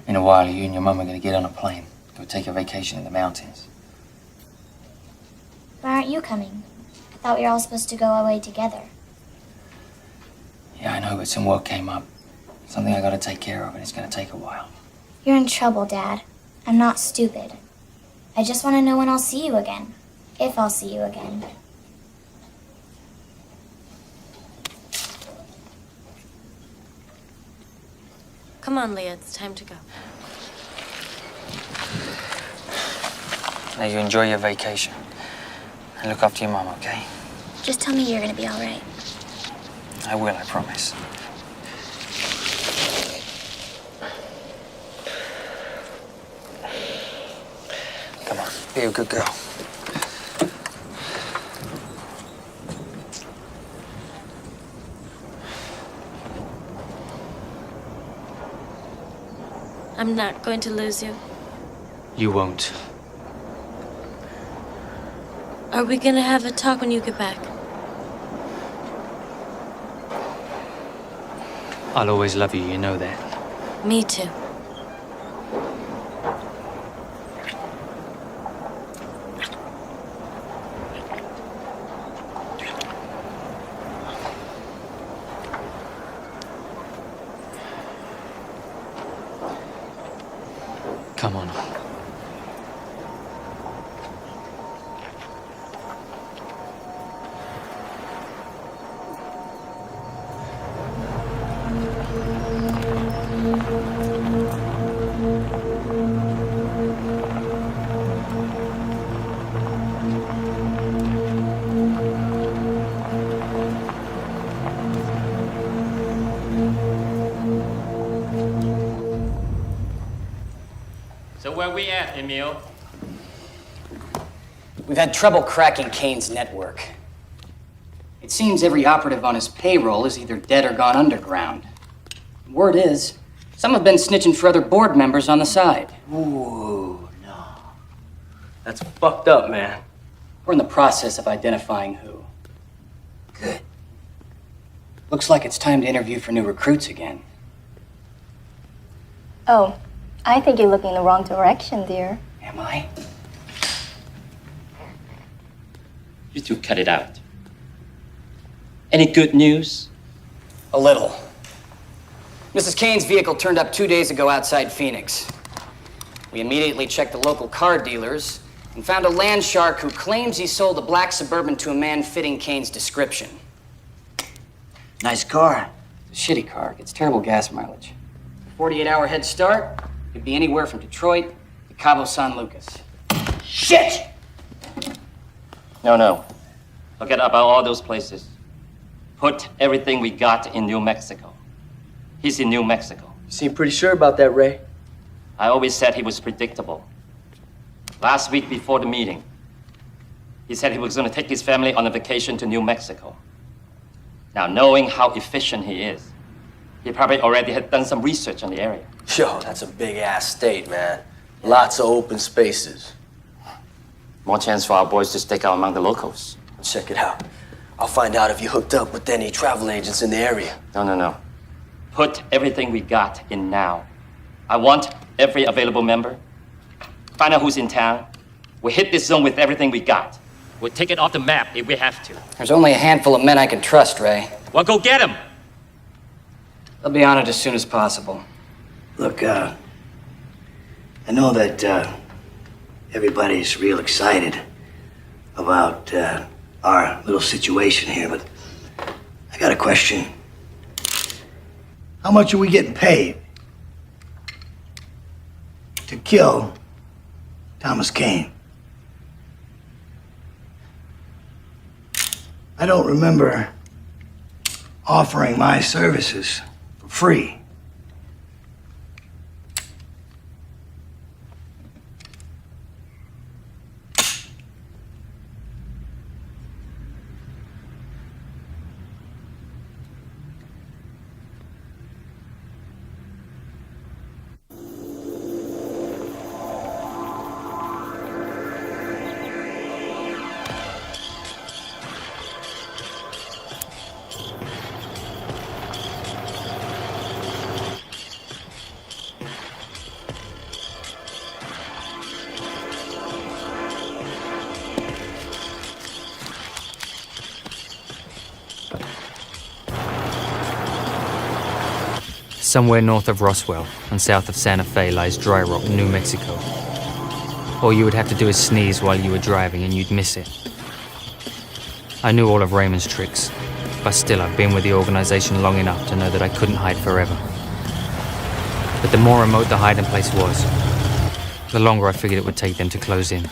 In a while, you and your mum are going to get on a plane. Go take a vacation in the mountains. Why aren't you coming? I thought we were all supposed to go away together. Yeah, I know, but some work came up. Something I got to take care of, and it's going to take a while. You're in trouble, Dad. I'm not stupid. I just want to know when I'll see you again. If I'll see you again. Come on, Leah, it's time to go. Now you enjoy your vacation. And look after your mum, okay? Just tell me you're going to be all right. I will, I promise. Come on, be a good girl. I'm not going to lose you. You won't. Are we gonna have a talk when you get back? I'll always love you, you know that. Me too. Come on. So where we at, Emil? We've had trouble cracking Kane's network. It seems every operative on his payroll is either dead or gone underground. Word is, some have been snitching for other board members on the side. Ooh, no. That's fucked up, man. We're in the process of identifying who. Good. Looks like it's time to interview for new recruits again. Oh, I think you're looking in the wrong direction, dear. Am I? You two cut it out. Any good news? A little. Mrs. Kane's vehicle turned up 2 days ago outside Phoenix. We immediately checked the local car dealers and found a land shark who claims he sold a black Suburban to a man fitting Kane's description. Nice car. It's a shitty car. Gets terrible gas mileage. 48-hour head start. Could be anywhere from Detroit to Cabo San Lucas. Shit! No. Forget about all those places. Put everything we got in New Mexico. He's in New Mexico. You seem pretty sure about that, Ray. I always said he was predictable. Last week before the meeting, he said he was going to take his family on a vacation to New Mexico. Now, knowing how efficient he is, he probably already had done some research on the area. Yo, that's a big-ass state, man. Lots of open spaces. More chance for our boys to stick out among the locals. Check it out. I'll find out if you hooked up with any travel agents in the area. No. Put everything we got in now. I want every available member. Find out who's in town. We'll hit this zone with everything we got. We'll take it off the map if we have to. There's only a handful of men I can trust, Ray. Well, go get them. They'll be on it as soon as possible. Look, I know that everybody's real excited about our little situation here, but I got a question. How much are we getting paid to kill Thomas Kane? I don't remember offering my services for free. Somewhere north of Roswell and south of Santa Fe lies Dry Rock, New Mexico. All you would have to do is sneeze while you were driving and you'd miss it. I knew all of Raymond's tricks, but still I've been with the organization long enough to know that I couldn't hide forever. But the more remote the hiding place was, the longer I figured it would take them to close in.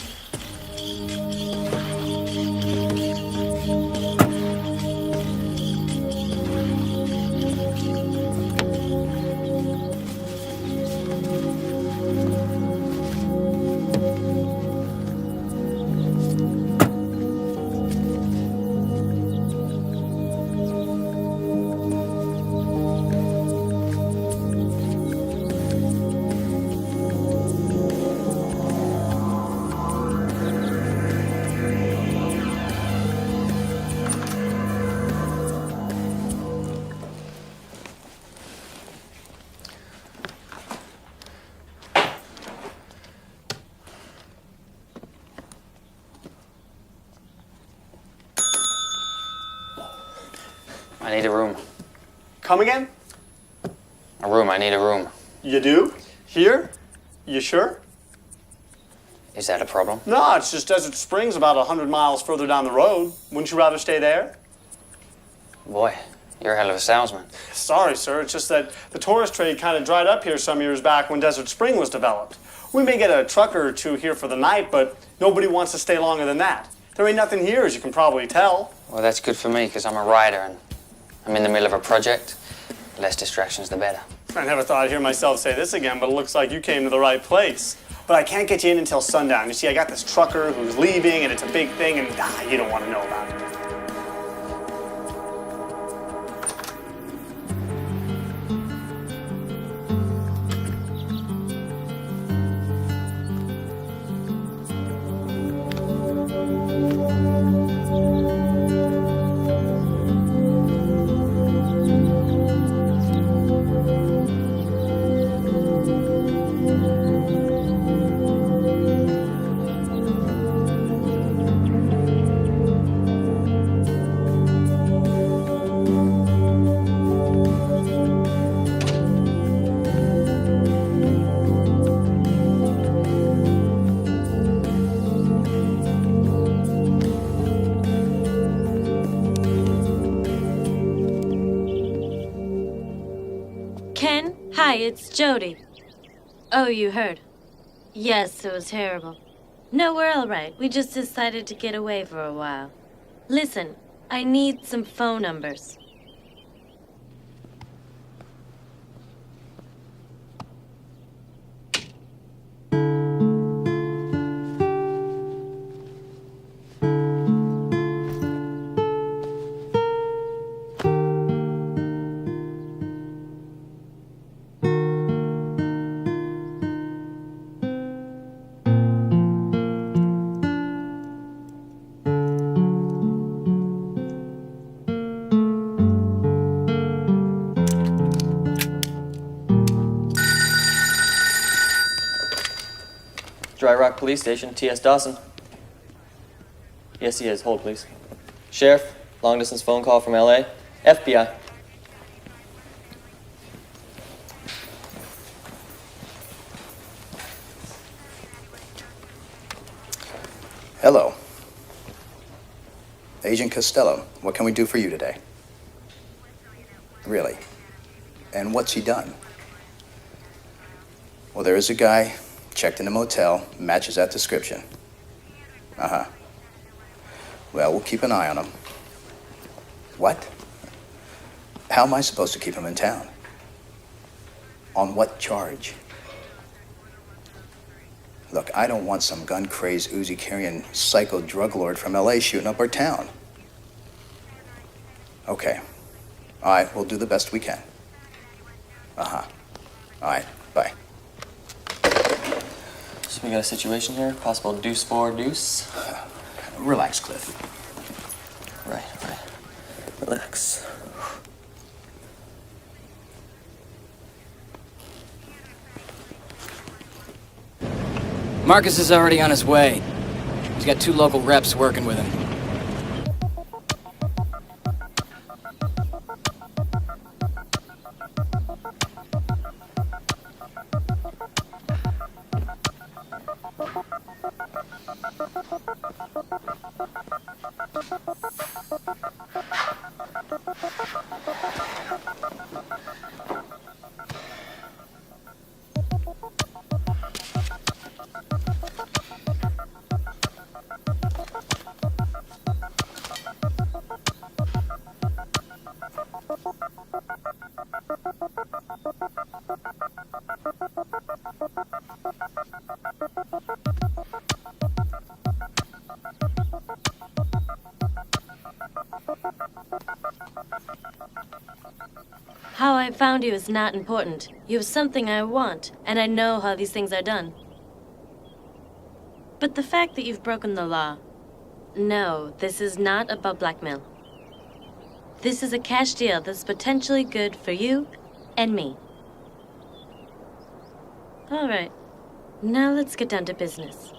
I need a room. Come again? A room, I need a room. You do? Here? You sure? Is that a problem? No, it's just Desert Springs about 100 miles further down the road. Wouldn't you rather stay there? Boy, you're a hell of a salesman. Sorry, sir. It's just that the tourist trade kind of dried up here some years back when Desert Spring was developed. We may get a trucker or two here for the night, but nobody wants to stay longer than that. There ain't nothing here, as you can probably tell. Well, that's good for me, because I'm a writer and I'm in the middle of a project. The less distractions, the better. I never thought I'd hear myself say this again, but it looks like you came to the right place. But I can't get you in until sundown. You see, I got this trucker who's leaving, and it's a big thing, and you don't want to know about it. Hi, it's Jody. Oh, you heard? Yes, it was terrible. No, we're all right. We just decided to get away for a while. Listen, I need some phone numbers. Dry Rock Police Station, T.S. Dawson. Yes, he is. Hold, please. Sheriff, long distance phone call from L.A. FBI. Hello. Agent Costello, what can we do for you today? Really? And what's he done? Well, there is a guy, checked in a motel, matches that description. Uh-huh. Well, we'll keep an eye on him. What? How am I supposed to keep him in town? On what charge? Look, I don't want some gun-crazed, Uzi-carrying psycho drug lord from L.A. shooting up our town. Okay. All right, we'll do the best we can. Uh-huh. All right, bye. So we got a situation here, possible deuce for deuce. Relax, Cliff. Right. Relax. Marcus is already on his way. He's got 2 local reps working with him. How I found you is not important. You have something I want, and I know how these things are done. But the fact that you've broken the law, no, this is not about blackmail. This is a cash deal that's potentially good for you and me. All right, now let's get down to business.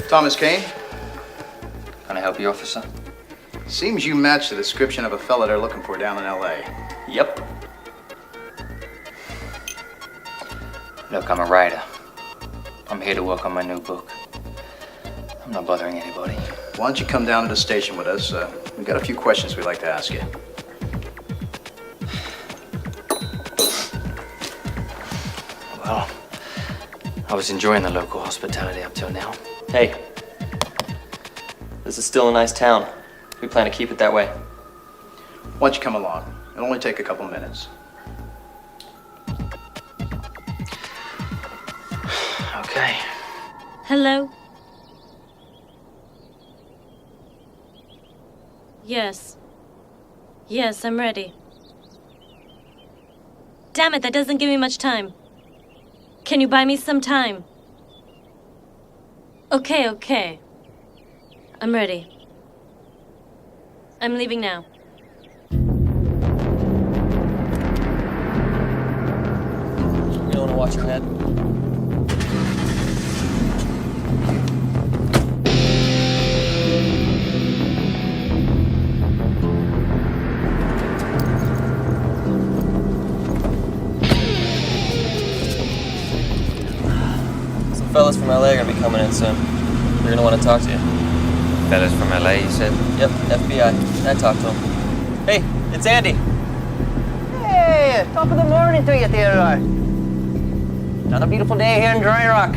Thomas Kane? Can I help you, officer? Seems you match the description of a fella they're looking for down in L.A. Yep. Look, I'm a writer. I'm here to work on my new book. I'm not bothering anybody. Why don't you come down to the station with us? We've got a few questions we'd like to ask you. Well, I was enjoying the local hospitality up till now. Hey, this is still a nice town. We plan to keep it that way. Why don't you come along? It'll only take a couple minutes. Okay. Hello? Yes. Yes, I'm ready. Damn it, that doesn't give me much time. Can you buy me some time? Okay. I'm ready. I'm leaving now. You don't want to watch your head? fellas from LA are gonna be coming in soon. They're gonna want to talk to you. Fellas from LA, you said? Yep, FBI. I talked to them. Hey, it's Andy. Hey, top of the morning to you, Theodore. Another beautiful day here in Dry Rock.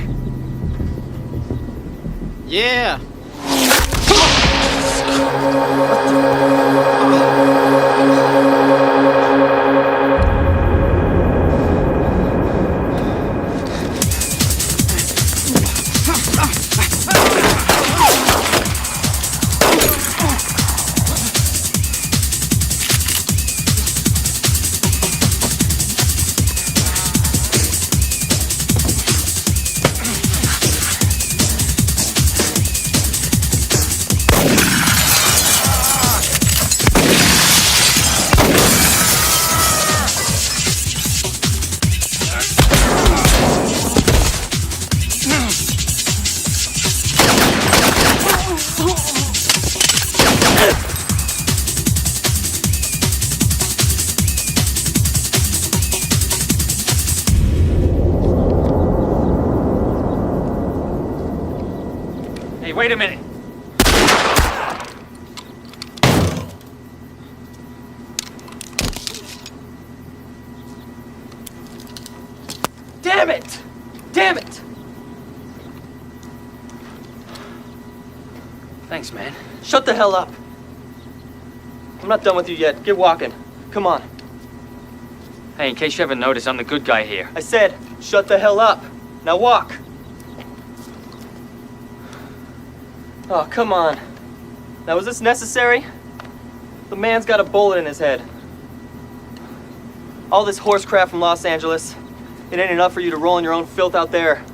Yeah. Hey, wait a minute. Damn it! Damn it! Thanks, man. Shut the hell up. I'm not done with you yet. Get walking. Come on. Hey, in case you haven't noticed, I'm the good guy here. I said, shut the hell up. Now walk. Oh, come on. Now, was this necessary? The man's got a bullet in his head. All this horse crap from Los Angeles, it ain't enough for you to roll in your own filth out there.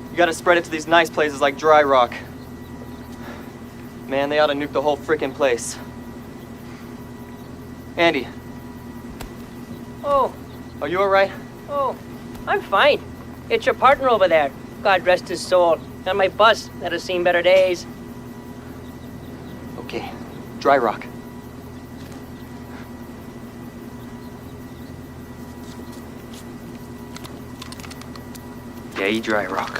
You gotta spread it to these nice places like Dry Rock. Man, they ought to nuke the whole frickin' place. Andy. Oh, are you alright? oh, I'm fine. It's your partner over there. God rest his soul. And my bus that has seen better days. Okay, Dry Rock. Yay, Dry Rock.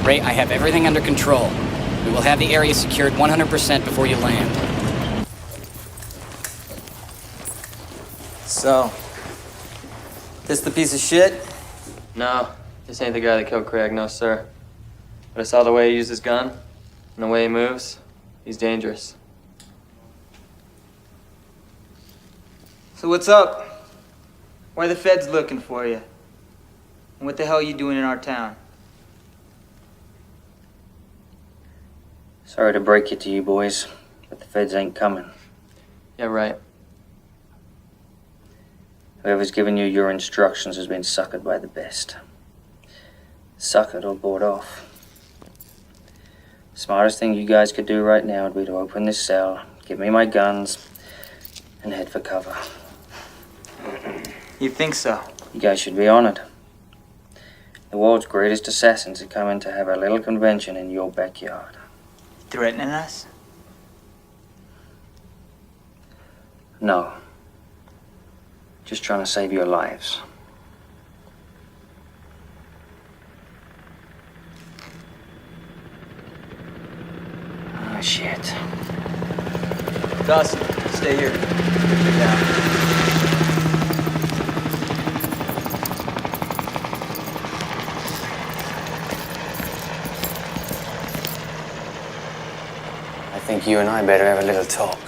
Ray, I have everything under control. We will have the area secured 100% before you land. So, this the piece of shit? No, this ain't the guy that killed Craig, no sir. But I saw the way he used his gun, and the way he moves. He's dangerous. So what's up? Why are the feds looking for you? And what the hell are you doing in our town? Sorry to break it to you boys, but the feds ain't coming. Yeah, right. Whoever's given you your instructions has been suckered by the best. Suckered or bought off. Smartest thing you guys could do right now would be to open this cell, give me my guns, and head for cover. You think so? You guys should be honored. The world's greatest assassins are coming to have a little convention in your backyard. Threatening us? No. Just trying to save your lives. Oh, shit. Dawson, stay here. Get down. I think you and I better have a little talk.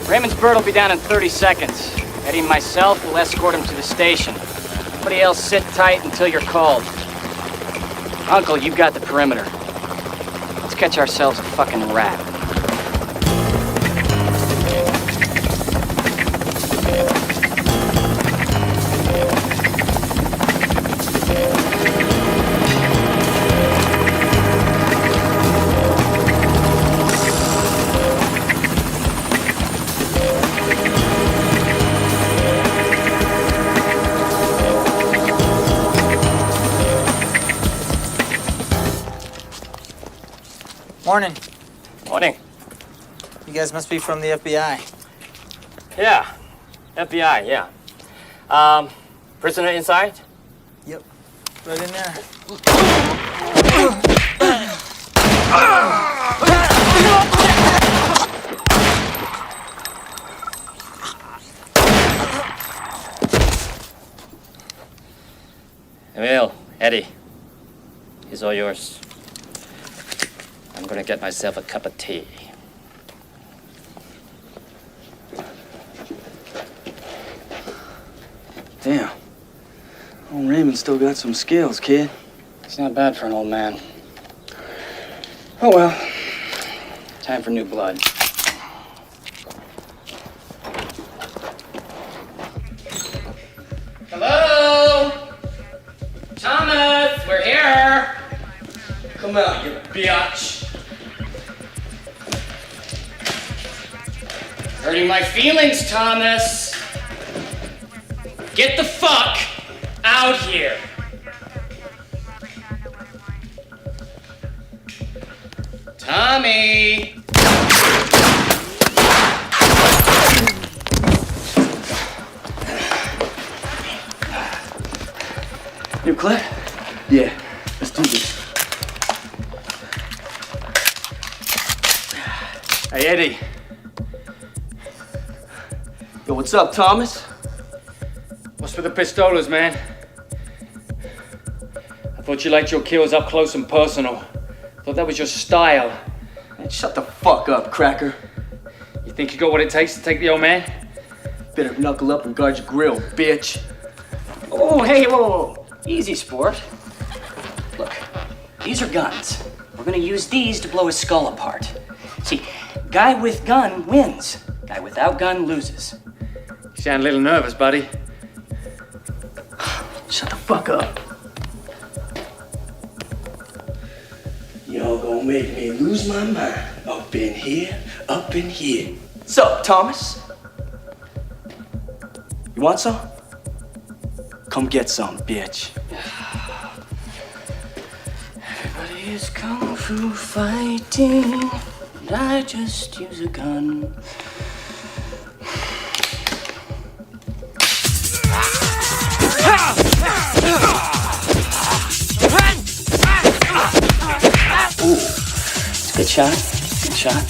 Raymond's bird will be down in 30 seconds. Eddie and myself will escort him to the station. Everybody else sit tight until you're called. Uncle, you've got the perimeter. Let's catch ourselves a fucking rat. Morning. Morning. You guys must be from the FBI. Yeah, FBI, yeah. Prisoner inside? Yep. Right in there. Emil, Eddie, he's all yours. I'm gonna get myself a cup of tea. Damn. Old Raymond still got some skills, kid. It's not bad for an old man. Oh well. Time for new blood. Hello? Thomas, we're here. Come out, you Biatch. Hurting my feelings, Thomas. Get the fuck out here. Tommy. You clear? Yeah, let's do this. Hey, Eddie. Yo, what's up, Thomas? What's with the pistolas, man? I thought you liked your kills up close and personal. Thought that was your style. Man, shut the fuck up, cracker. You think you got what it takes to take the old man? Better knuckle up and guard your grill, bitch. Oh, hey, whoa. Easy, sport. Look, these are guns. We're gonna use these to blow his skull apart. See, guy with gun wins. Guy without gun loses. You sound a little nervous, buddy. Shut the fuck up. Y'all gonna make me lose my mind. Up in here, up in here. What's up, Thomas? You want some? Come get some, bitch. Everybody is kung fu fighting, and I just use a gun. Ooh, it's a good shot. Good shot.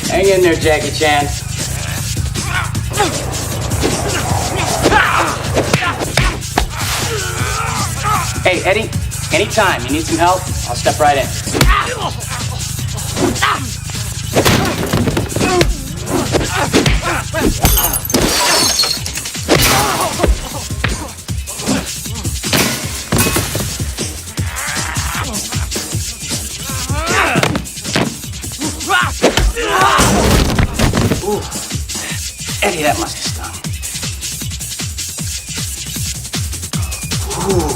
Hang in there, Jackie Chan. Hey, Eddie, anytime you need some help, I'll step right in. Ooh. Eddie, that must have stung. Ooh.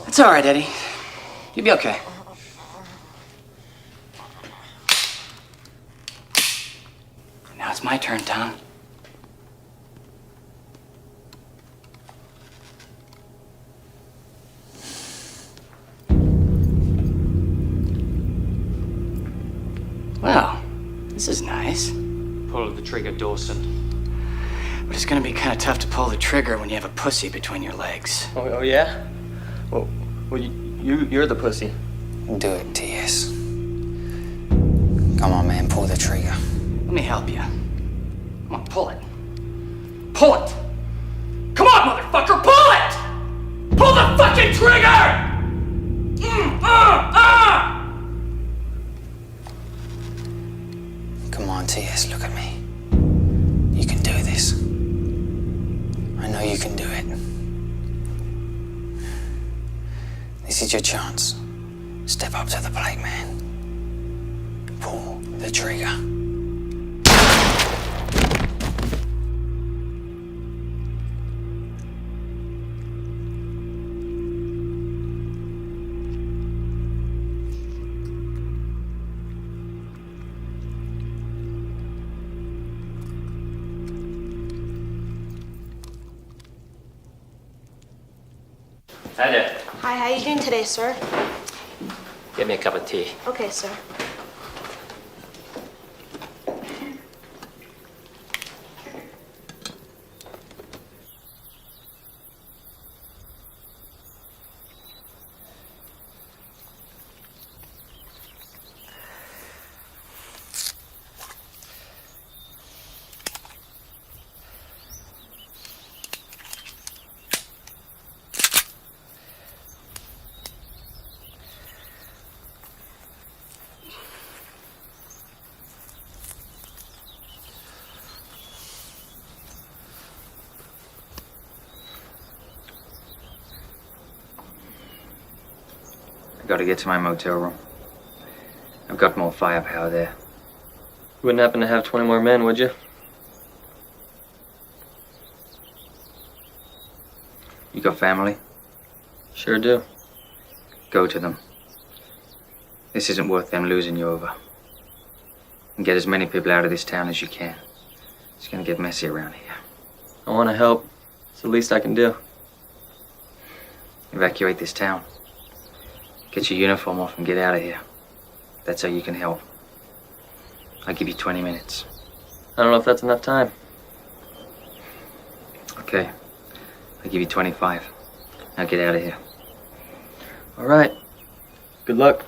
It's all right, Eddie. You'll be okay. Now it's my turn, Tom. Wow, this is nice. Pull the trigger, Dawson. But it's gonna be kind of tough to pull the trigger when you have a pussy between your legs. Oh yeah? Well, you're the pussy. Do it, TS. Come on, man, pull the trigger. Let me help you. Come on, pull it. Pull it! Come on, motherfucker, pull trigger! Come on, T.S., look at me. You can do this. I know you can do it. This is your chance. Step up to the plate, man. Pull the trigger. Hi there. Hi, how you doing today, sir? Get me a cup of tea. Okay, sir. I gotta get to my motel room. I've got more firepower there. You wouldn't happen to have 20 more men, would you? You got family? Sure do. Go to them. This isn't worth them losing you over. And get as many people out of this town as you can. It's gonna get messy around here. I want to help. It's the least I can do. Evacuate this town. Get your uniform off and get out of here. That's how you can help. I'll give you 20 minutes. I don't know if that's enough time. Okay. I'll give you 25. Now get out of here. All right. Good luck.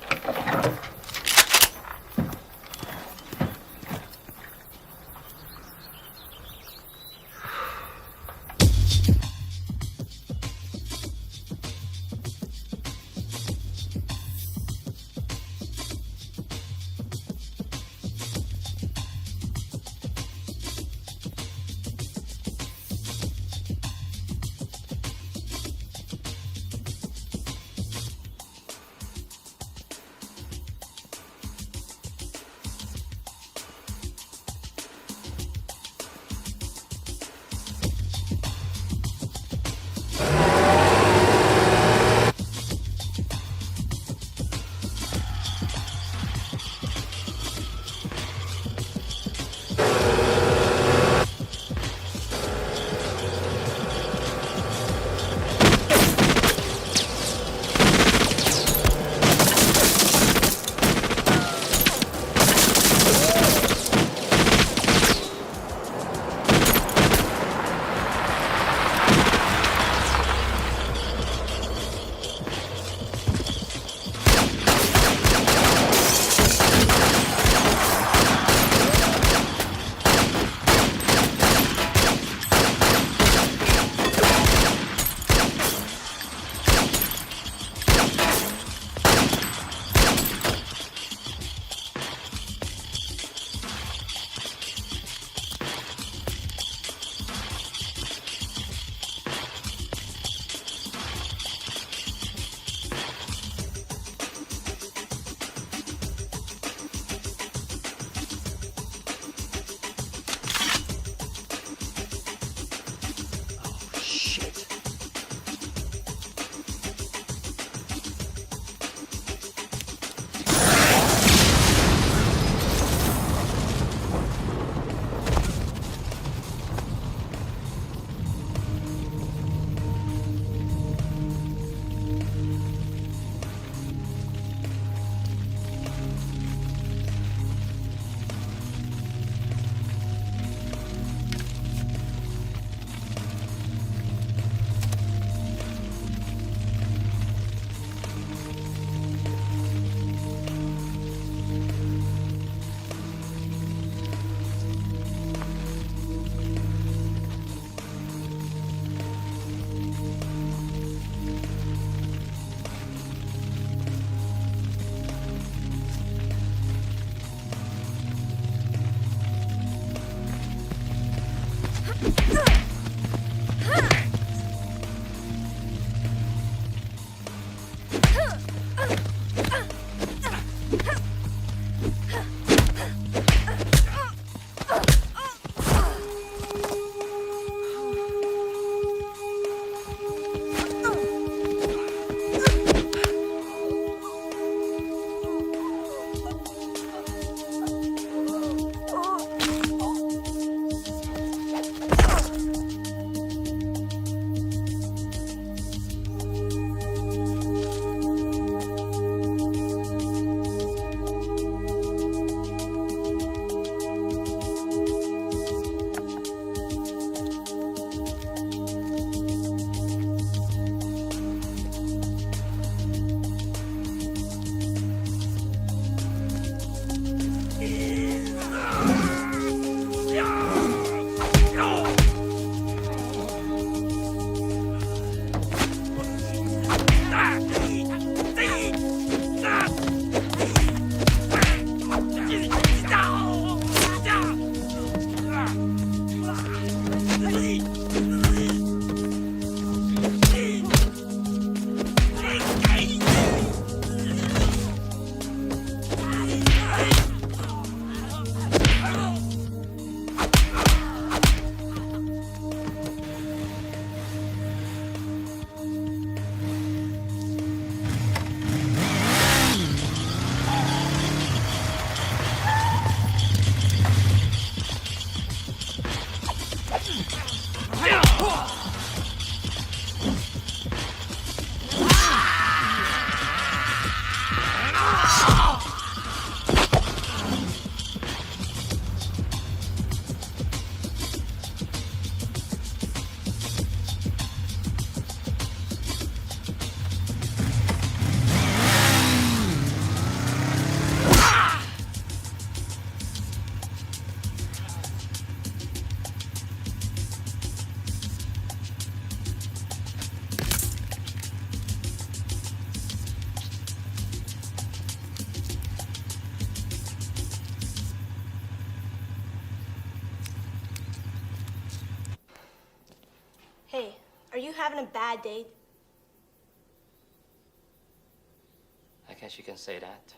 Are you having a bad day? I guess you can say that.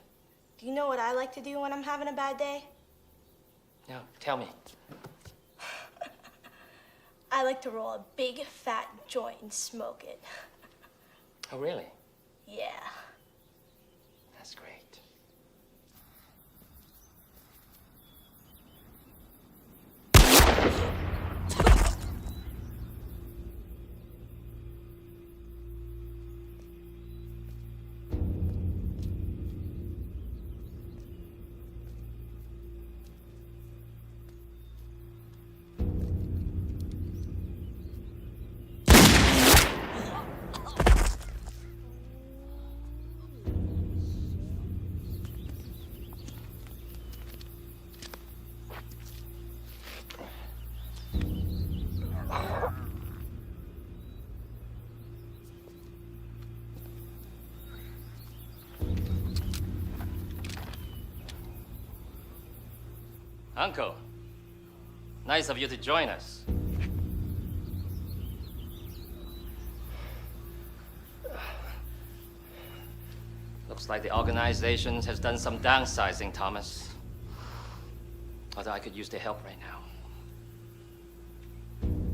Do you know what I like to do when I'm having a bad day? No, tell me. I like to roll a big fat joint and smoke it. Oh, really? Yeah. That's great. Uncle, nice of you to join us. Looks like the organization has done some downsizing, Thomas. Although I could use the help right now.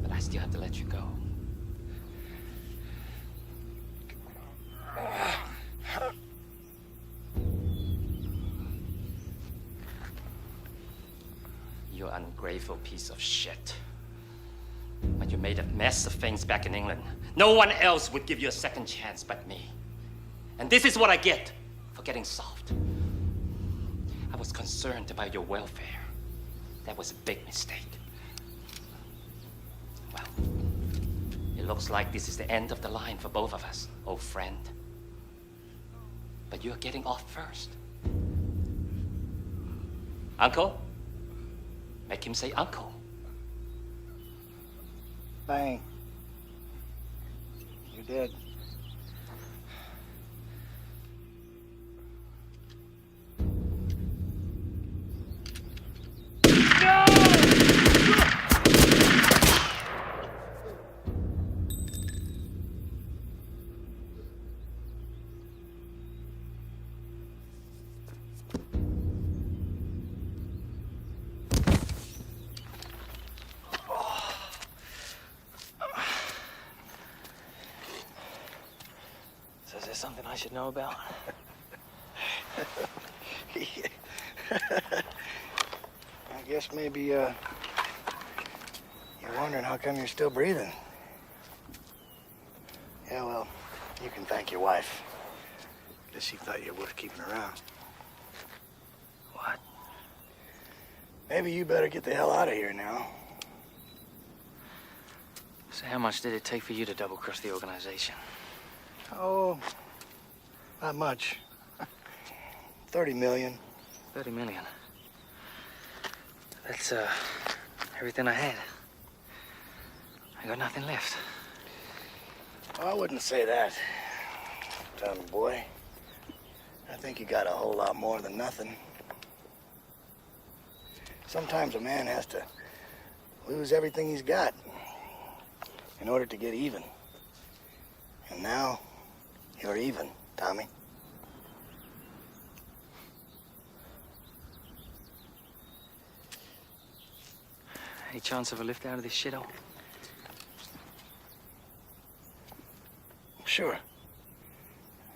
But I still have to let you go. You ungrateful piece of shit. When you made a mess of things back in England, no one else would give you a second chance but me. And this is what I get for getting soft. I was concerned about your welfare. That was a big mistake. Well, it looks like this is the end of the line for both of us, old friend. But you're getting off first. Uncle? Make him say uncle. Bang. You did. Is there something I should know about? I guess maybe, you're wondering how come you're still breathing. Yeah, well, you can thank your wife. Guess she thought you were worth keeping around. What? Maybe you better get the hell out of here now. So how much did it take for you to double-cross the organization? Oh, not much. 30 million. 30 million. That's, everything I had. I got nothing left. Oh, I wouldn't say that, Tommy boy. I think you got a whole lot more than nothing. Sometimes a man has to lose everything he's got in order to get even. And now, you're even, Tommy. Any chance of a lift out of this shithole? Sure.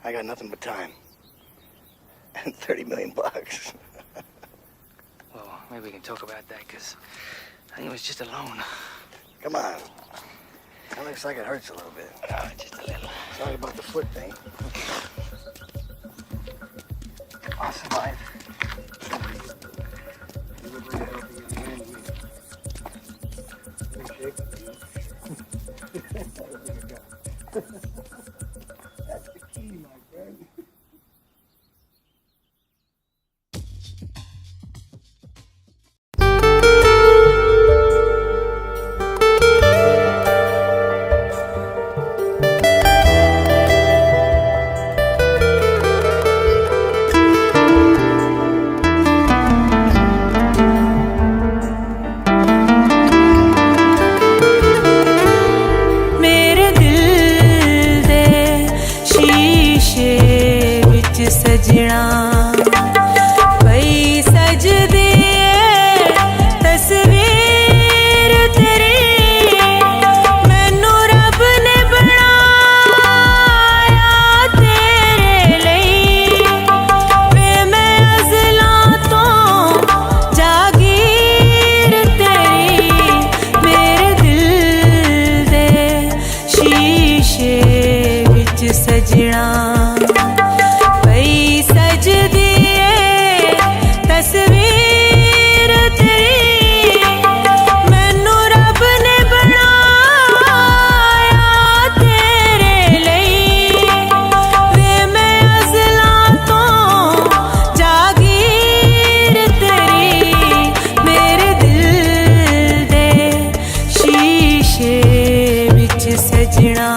I got nothing but time. And 30 million bucks. Well, maybe we can talk about that, because I think it was just a loan. Come on. That looks like it hurts a little bit. Oh, just a little. Sorry about the foot thing. I'll survive. You look like a healthy young man to me. Pretty shaky, you know? That's the key, my friend. मेरे सजना पई सजदी तस्वीर तेरी मैनू रब ने बनाया तेरे लिए वे मैं अज़लां तो जागीर तेरी मेरे दिल दे शीशे विच सजना पई सजदी तस्वीर तेरी मैनू रब ने बनाया तेरे लिए वे मैं अज़लां तो जागीर तेरी मेरे दिल दे शीशे विच सजना